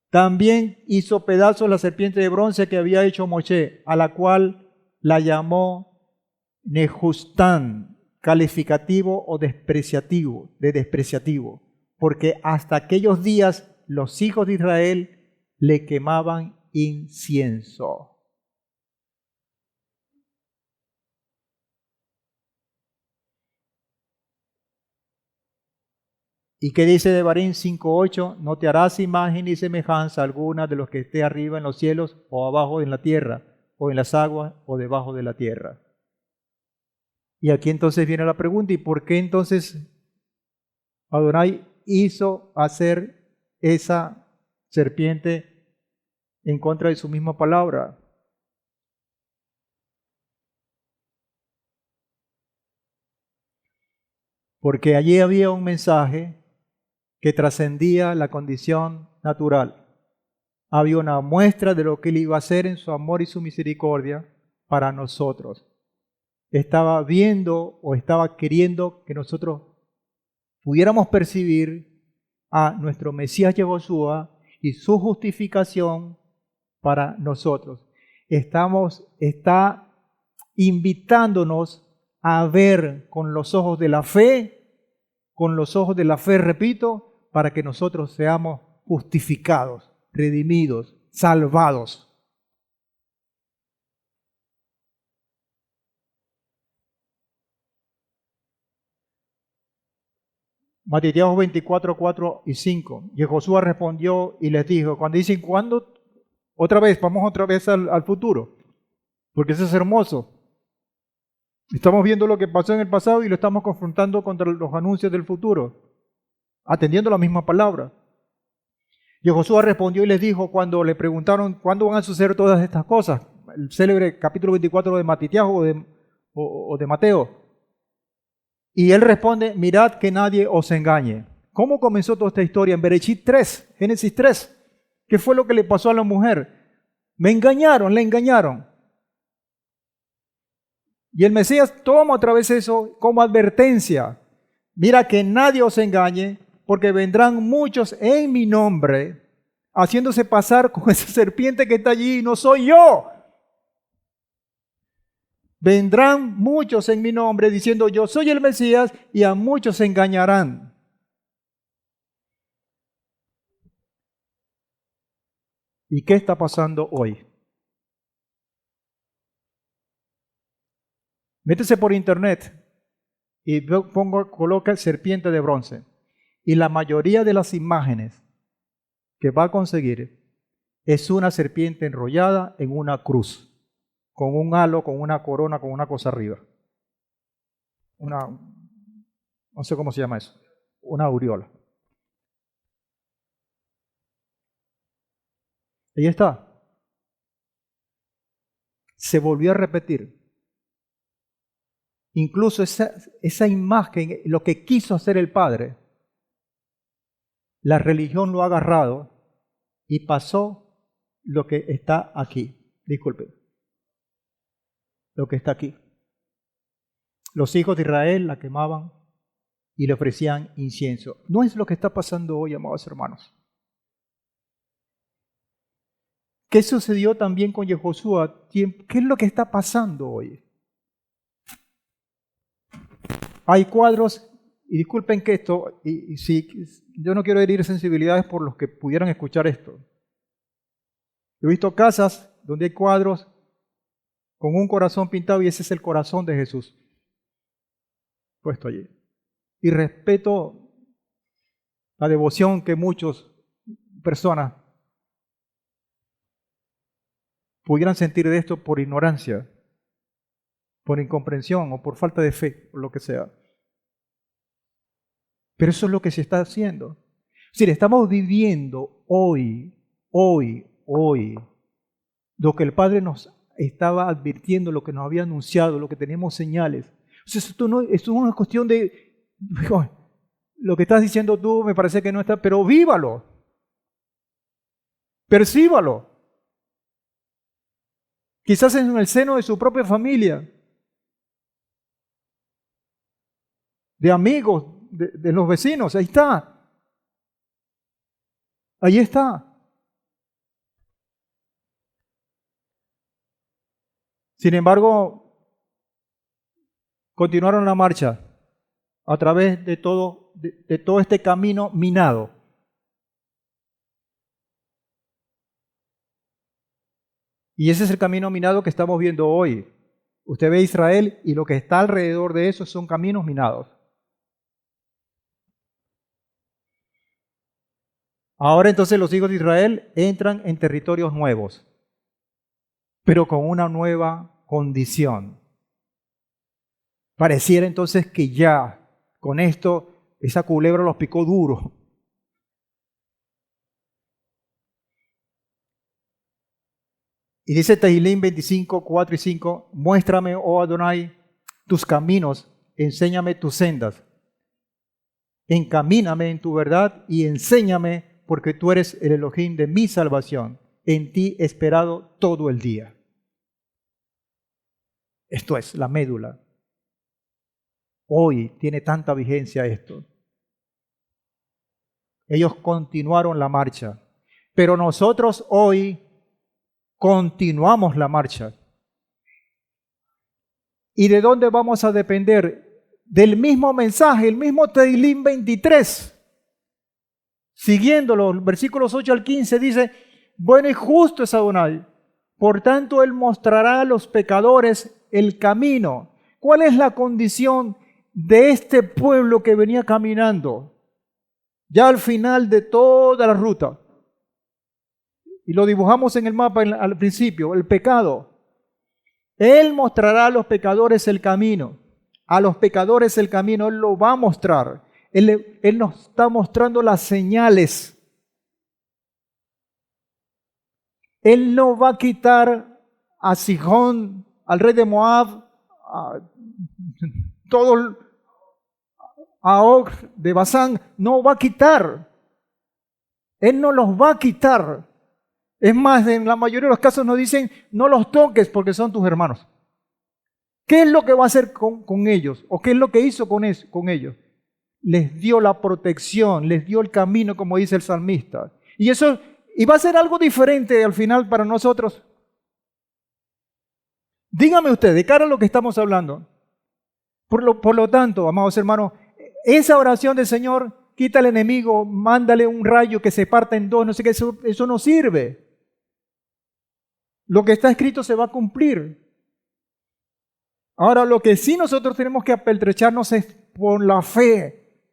También hizo pedazos la serpiente de bronce que había hecho Moshe, a la cual la llamó Nehustán, calificativo o despreciativo, porque hasta aquellos días los hijos de Israel le quemaban incienso. ¿Y qué dice Devarim 5:8? No te harás imagen ni semejanza alguna de los que esté arriba en los cielos o abajo en la tierra, o en las aguas o debajo de la tierra. Y aquí entonces viene la pregunta, ¿y por qué entonces Adonai hizo hacer esa serpiente en contra de su misma palabra? Porque allí había un mensaje que trascendía la condición natural. Había una muestra de lo que Él iba a hacer en su amor y su misericordia para nosotros. Estaba viendo o estaba queriendo que nosotros pudiéramos percibir a nuestro Mesías Yehoshua y su justificación para nosotros. Está invitándonos a ver con los ojos de la fe, repito, para que nosotros seamos justificados, redimidos, salvados. Mateo 24, 4 y 5. Y Josué respondió y les dijo, cuando dicen, ¿cuándo? Vamos otra vez al futuro, porque eso es hermoso. Estamos viendo lo que pasó en el pasado y lo estamos confrontando contra los anuncios del futuro, atendiendo la misma palabra. Y Josué respondió y les dijo, cuando le preguntaron, ¿cuándo van a suceder todas estas cosas? El célebre capítulo 24 de Matitiahu o de Mateo. Y él responde, mirad que nadie os engañe. ¿Cómo comenzó toda esta historia? En Bereshit 3, Génesis 3. ¿Qué fue lo que le pasó a la mujer? Le engañaron. Y el Mesías toma otra vez eso como advertencia. Mira que nadie os engañe, porque vendrán muchos en mi nombre, haciéndose pasar con esa serpiente que está allí, y no soy yo. Vendrán muchos en mi nombre diciendo yo soy el Mesías y a muchos se engañarán. ¿Y qué está pasando hoy? Métese por internet y coloca serpiente de bronce. Y la mayoría de las imágenes que va a conseguir es una serpiente enrollada en una cruz, con un halo, con una corona, con una cosa arriba. No sé cómo se llama eso, una aureola. Ahí está. Se volvió a repetir. Incluso esa imagen, lo que quiso hacer el Padre, la religión lo ha agarrado y pasó lo que está aquí. Disculpen. Lo que está aquí. Los hijos de Israel la quemaban y le ofrecían incienso. No es lo que está pasando hoy, amados hermanos. ¿Qué sucedió también con Yehoshua? ¿Qué es lo que está pasando hoy? Hay cuadros y disculpen que esto, y si yo no quiero herir sensibilidades por los que pudieran escuchar esto. He visto casas donde hay cuadros con un corazón pintado y ese es el corazón de Jesús puesto allí. Y respeto la devoción que muchas personas pudieran sentir de esto por ignorancia, por incomprensión o por falta de fe, o lo que sea. Pero eso es lo que se está haciendo. Es decir, estamos viviendo hoy, lo que el Padre nos estaba advirtiendo, lo que nos había anunciado, lo que tenemos señales. Entonces, esto no es una cuestión de, lo que estás diciendo tú me parece que no está, pero vívalo, percíbalo. Quizás en el seno de su propia familia, de amigos, de los vecinos, ahí está. Ahí está. Sin embargo, continuaron la marcha a través de todo este camino minado. Y ese es el camino minado que estamos viendo hoy. Usted ve Israel y lo que está alrededor de eso son caminos minados. Ahora entonces los hijos de Israel entran en territorios nuevos, pero con una nueva condición. Pareciera entonces que ya con esto esa culebra los picó duro. Y dice Tehillim 25, 4 y 5, muéstrame, oh Adonai, tus caminos, enséñame tus sendas. Encamíname en tu verdad y enséñame, porque tú eres el Elohim de mi salvación. En ti he esperado todo el día. Esto es la médula. Hoy tiene tanta vigencia esto. Ellos continuaron la marcha, pero nosotros hoy continuamos la marcha. ¿Y de dónde vamos a depender? Del mismo mensaje, el mismo Tehillim 23. Siguiéndolo, versículos 8 al 15 dice, bueno y justo es Adonai, por tanto Él mostrará a los pecadores el camino. ¿Cuál es la condición de este pueblo que venía caminando? Ya al final de toda la ruta. Y lo dibujamos en el mapa al principio, el pecado. Él mostrará a los pecadores el camino. A los pecadores el camino, Él lo va a mostrar. Él nos está mostrando las señales. Él no va a quitar a Sihón, al rey de Moab, a Og de Basán, no va a quitar. Él no los va a quitar. Es más, en la mayoría de los casos nos dicen, no los toques porque son tus hermanos. ¿Qué es lo que va a hacer con ellos? ¿O qué es lo que hizo con ellos? Les dio la protección, les dio el camino, como dice el salmista. Y va a ser algo diferente al final para nosotros. Dígame usted, de cara a lo que estamos hablando. Por lo tanto, amados hermanos, esa oración del Señor, quita al enemigo, mándale un rayo que se parta en dos, no sé qué, eso no sirve. Lo que está escrito se va a cumplir. Ahora, lo que sí nosotros tenemos que apeltrecharnos es por la fe,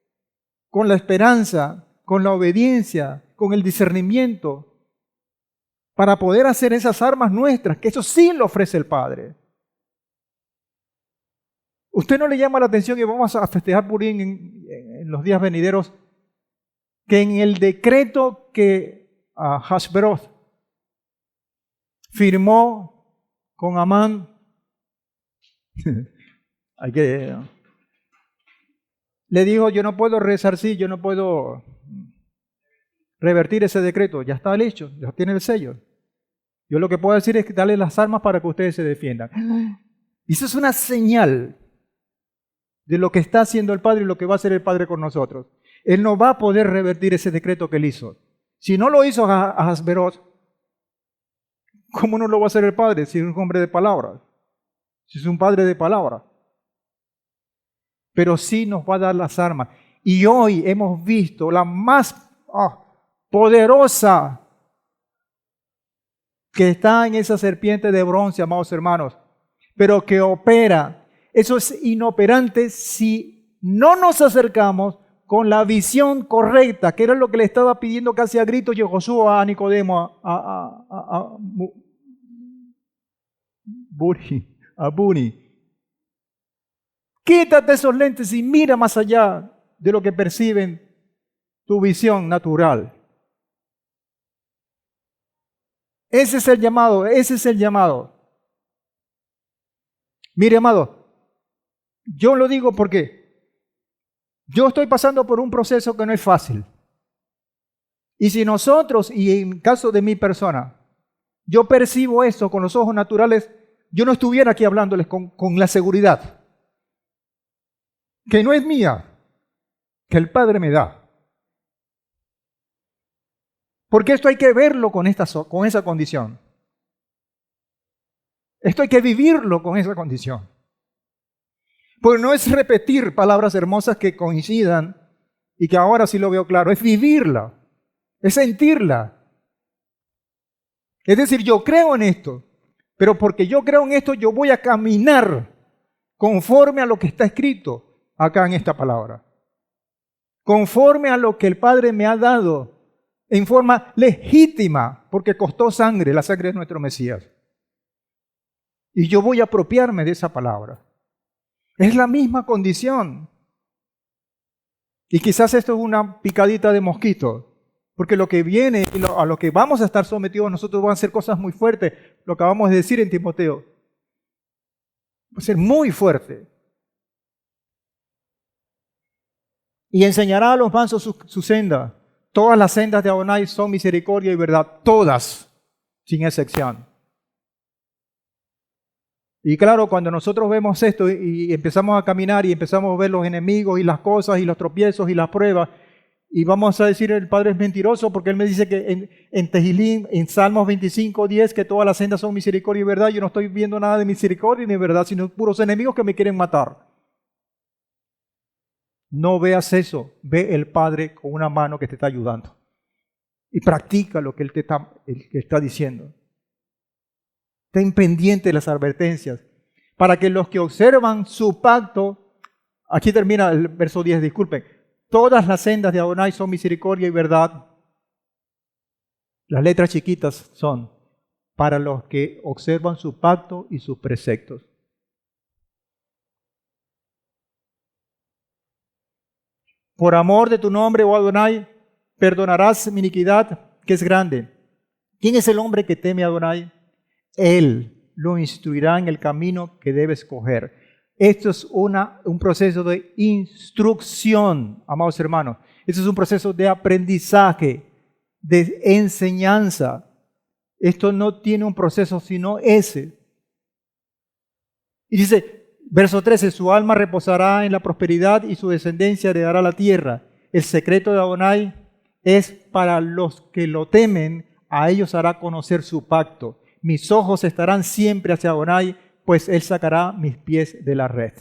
con la esperanza, con la obediencia, con el discernimiento, para poder hacer esas armas nuestras, que eso sí lo ofrece el Padre. ¿Usted no le llama la atención, y vamos a festejar Purim en los días venideros, que en el decreto que Hashveroth firmó con Amán, le dijo, yo no puedo resarcir, yo no puedo revertir ese decreto, ya está hecho, ya tiene el sello. Yo lo que puedo decir es darle las armas para que ustedes se defiendan. Y eso es una señal de lo que está haciendo el Padre y lo que va a hacer el Padre con nosotros. Él no va a poder revertir ese decreto que él hizo. Si no lo hizo a Hashveroth, ¿cómo no lo va a hacer el Padre si es un hombre de palabra? Si es un Padre de palabra. pero sí nos va a dar las armas. Y hoy hemos visto la más poderosa que está en esa serpiente de bronce, amados hermanos, pero que opera. Eso es inoperante si no nos acercamos con la visión correcta, que era lo que le estaba pidiendo casi a gritos Josué a Nicodemo, a Buni. Quítate esos lentes y mira más allá de lo que perciben tu visión natural. Ese es el llamado, ese es el llamado. Mire, amado, yo lo digo porque yo estoy pasando por un proceso que no es fácil. Y si nosotros, y en caso de mi persona, yo percibo esto con los ojos naturales, yo no estuviera aquí hablándoles con la seguridad que no es mía, que el Padre me da. Porque esto hay que verlo con esa condición. Esto hay que vivirlo con esa condición. Porque no es repetir palabras hermosas que coincidan y que ahora sí lo veo claro, es vivirla, es sentirla. Es decir, yo creo en esto, pero porque yo creo en esto, yo voy a caminar conforme a lo que está escrito acá en esta palabra. Conforme a lo que el Padre me ha dado en forma legítima, porque costó sangre, la sangre de nuestro Mesías. Y yo voy a apropiarme de esa palabra. Es la misma condición. Y quizás esto es una picadita de mosquito, porque lo que viene y a lo que vamos a estar sometidos nosotros van a ser cosas muy fuertes. Lo acabamos de decir en Timoteo. Va a ser muy fuerte. Y enseñará a los mansos su senda. Todas las sendas de Adonai son misericordia y verdad. Todas, sin excepción. Y claro, cuando nosotros vemos esto y empezamos a caminar y empezamos a ver los enemigos y las cosas y los tropiezos y las pruebas, y vamos a decir el Padre es mentiroso porque Él me dice que en Tehillim, en Salmos 25:10, que todas las sendas son misericordia y verdad. Yo no estoy viendo nada de misericordia ni de verdad, sino puros enemigos que me quieren matar. No veas eso, ve el Padre con una mano que te está ayudando. Y practica lo que Él te está diciendo. Ten pendiente de las advertencias, para que los que observan su pacto, aquí termina el verso 10, disculpen, todas las sendas de Adonai son misericordia y verdad. Las letras chiquitas son para los que observan su pacto y sus preceptos. Por amor de tu nombre, oh Adonai, perdonarás mi iniquidad, que es grande. ¿Quién es el hombre que teme a Adonai? Él lo instruirá en el camino que debe escoger. Esto es un proceso de instrucción, amados hermanos. Esto es un proceso de aprendizaje, de enseñanza. Esto no tiene un proceso sino ese. Y dice, verso 13, su alma reposará en la prosperidad y su descendencia heredará la tierra. El secreto de Adonai es para los que lo temen, a ellos hará conocer su pacto. Mis ojos estarán siempre hacia Adonai, pues Él sacará mis pies de la red.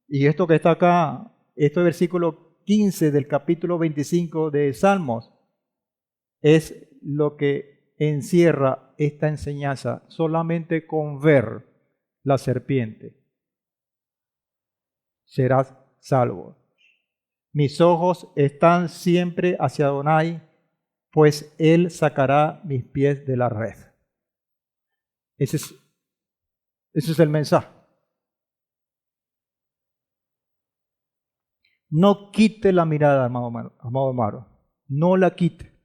Y esto que está acá, este versículo 15 del capítulo 25 de Salmos, es lo que encierra esta enseñanza. Solamente con ver la serpiente serás salvo. Mis ojos están siempre hacia Adonai, pues Él sacará mis pies de la red. Ese es el mensaje. No quite la mirada, amado hermano. No la quite.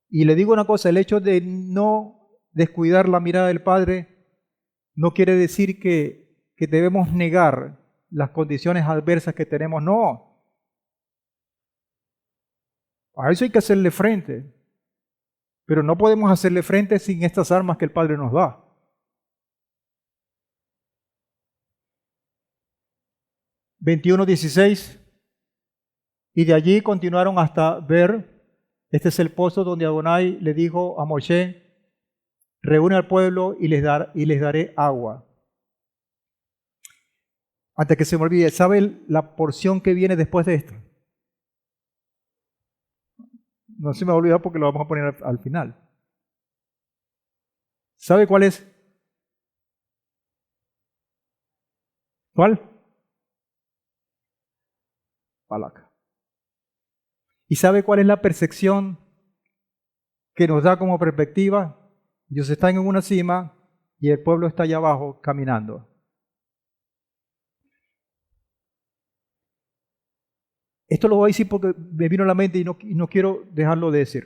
Y le digo una cosa, el hecho de no descuidar la mirada del Padre no quiere decir que debemos negar las condiciones adversas que tenemos. No. A eso hay que hacerle frente. Pero no podemos hacerle frente sin estas armas que el Padre nos da. (21:16) Y de allí continuaron hasta Ver. Este es el pozo donde Adonai le dijo a Moshe, reúne al pueblo y les daré agua. Antes que se me olvide, ¿sabe la porción que viene después de esto? No se me va a olvidar porque lo vamos a poner al final. ¿Sabe cuál es? ¿Cuál? Balac. ¿Y sabe cuál es la percepción que nos da como perspectiva? Ellos están en una cima y el pueblo está allá abajo caminando. Esto lo voy a decir porque me vino a la mente y no quiero dejarlo de decir.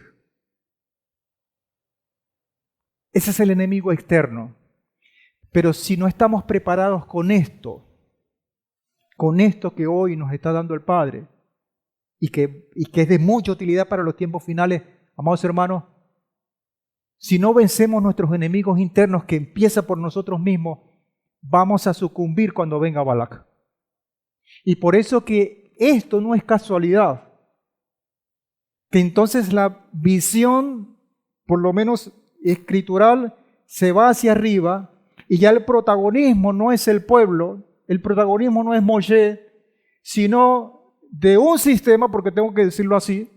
Ese es el enemigo externo. Pero si no estamos preparados con esto que hoy nos está dando el Padre, y que es de mucha utilidad para los tiempos finales, amados hermanos, si no vencemos nuestros enemigos internos, que empieza por nosotros mismos, vamos a sucumbir cuando venga Balac. Y por eso que esto no es casualidad, que entonces la visión, por lo menos escritural, se va hacia arriba y ya el protagonismo no es el pueblo, el protagonismo no es Moshe, sino de un sistema, porque tengo que decirlo así,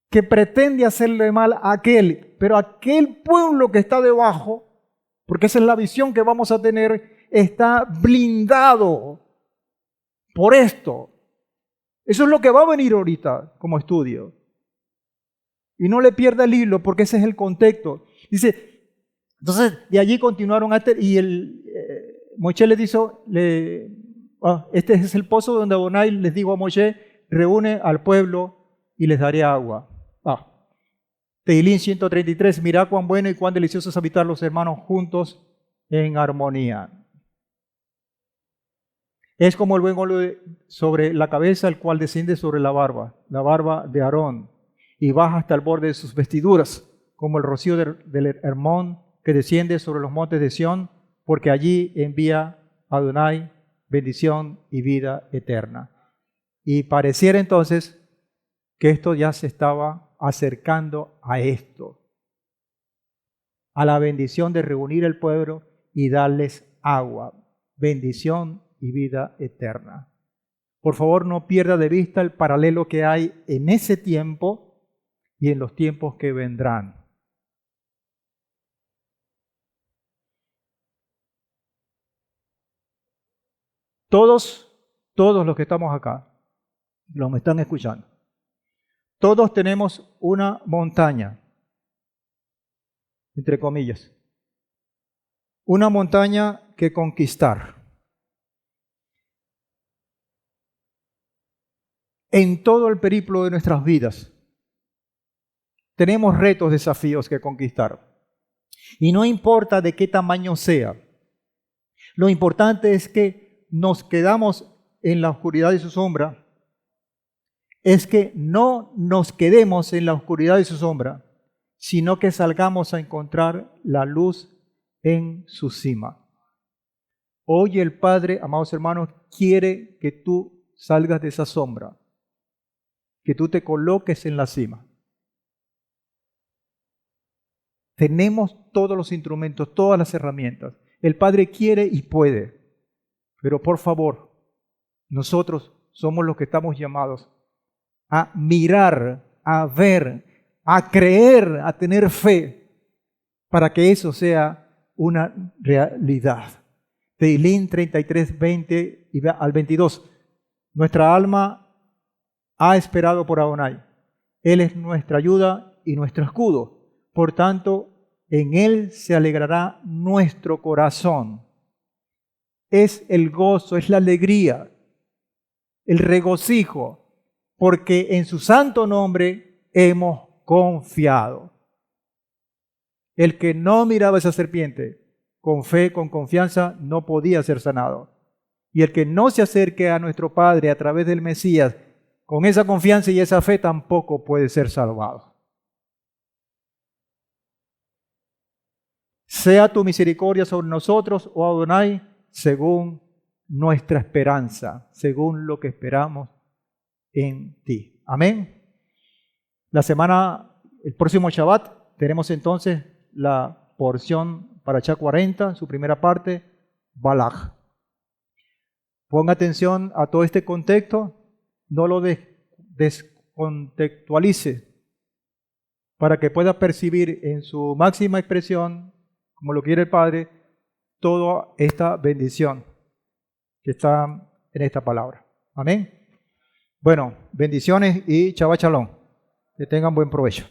que pretende hacerle mal a aquel, pero aquel pueblo que está debajo, porque esa es la visión que vamos a tener, está blindado por esto. Eso es lo que va a venir ahorita como estudio. Y no le pierda el hilo porque ese es el contexto. Dice, entonces de allí continuaron y Moshe le dijo, este es el pozo donde Adonai les dijo a Moshe, reúne al pueblo y les daré agua. Tehilín 133, mirá cuán bueno y cuán delicioso es habitar los hermanos juntos en armonía. Es como el buen óleo sobre la cabeza, el cual desciende sobre la barba de Aarón, y baja hasta el borde de sus vestiduras, como el rocío del Hermón que desciende sobre los montes de Sión, porque allí envía Adonai bendición y vida eterna. Y pareciera entonces que esto ya se estaba acercando a esto, a la bendición de reunir el pueblo y darles agua, bendición y vida eterna. Por favor, no pierda de vista el paralelo que hay en ese tiempo y en los tiempos que vendrán. Todos los que estamos acá, los que me están escuchando, todos tenemos una montaña, entre comillas, una montaña que conquistar. En todo el periplo de nuestras vidas tenemos retos, desafíos que conquistar. Y no importa de qué tamaño sea, lo importante es que nos quedamos en la oscuridad de su sombra, es que no nos quedemos en la oscuridad de su sombra, sino que salgamos a encontrar la luz en su cima. Hoy el Padre, amados hermanos, quiere que tú salgas de esa sombra, que tú te coloques en la cima. Tenemos todos los instrumentos, todas las herramientas. El Padre quiere y puede, pero por favor, nosotros somos los que estamos llamados a mirar, a ver, a creer, a tener fe, para que eso sea una realidad. Tehilín 33, 20 al 22. Nuestra alma ha esperado por Adonai. Él es nuestra ayuda y nuestro escudo. Por tanto, en Él se alegrará nuestro corazón. Es el gozo, es la alegría, el regocijo, porque en su santo nombre hemos confiado. El que no miraba esa serpiente con fe, con confianza, no podía ser sanado. Y el que no se acerque a nuestro Padre a través del Mesías, con esa confianza y esa fe, tampoco puede ser salvado. Sea tu misericordia sobre nosotros, oh Adonai, según nuestra esperanza, según lo que esperamos en ti. Amén. El próximo Shabbat, tenemos entonces la porción para Parashá 40, su primera parte, Balaj. Ponga atención a todo este contexto, no lo descontextualice, para que pueda percibir en su máxima expresión, como lo quiere el Padre, toda esta bendición que está en esta palabra. Amén. Bueno, bendiciones y Shabbat Shalom. Que tengan buen provecho.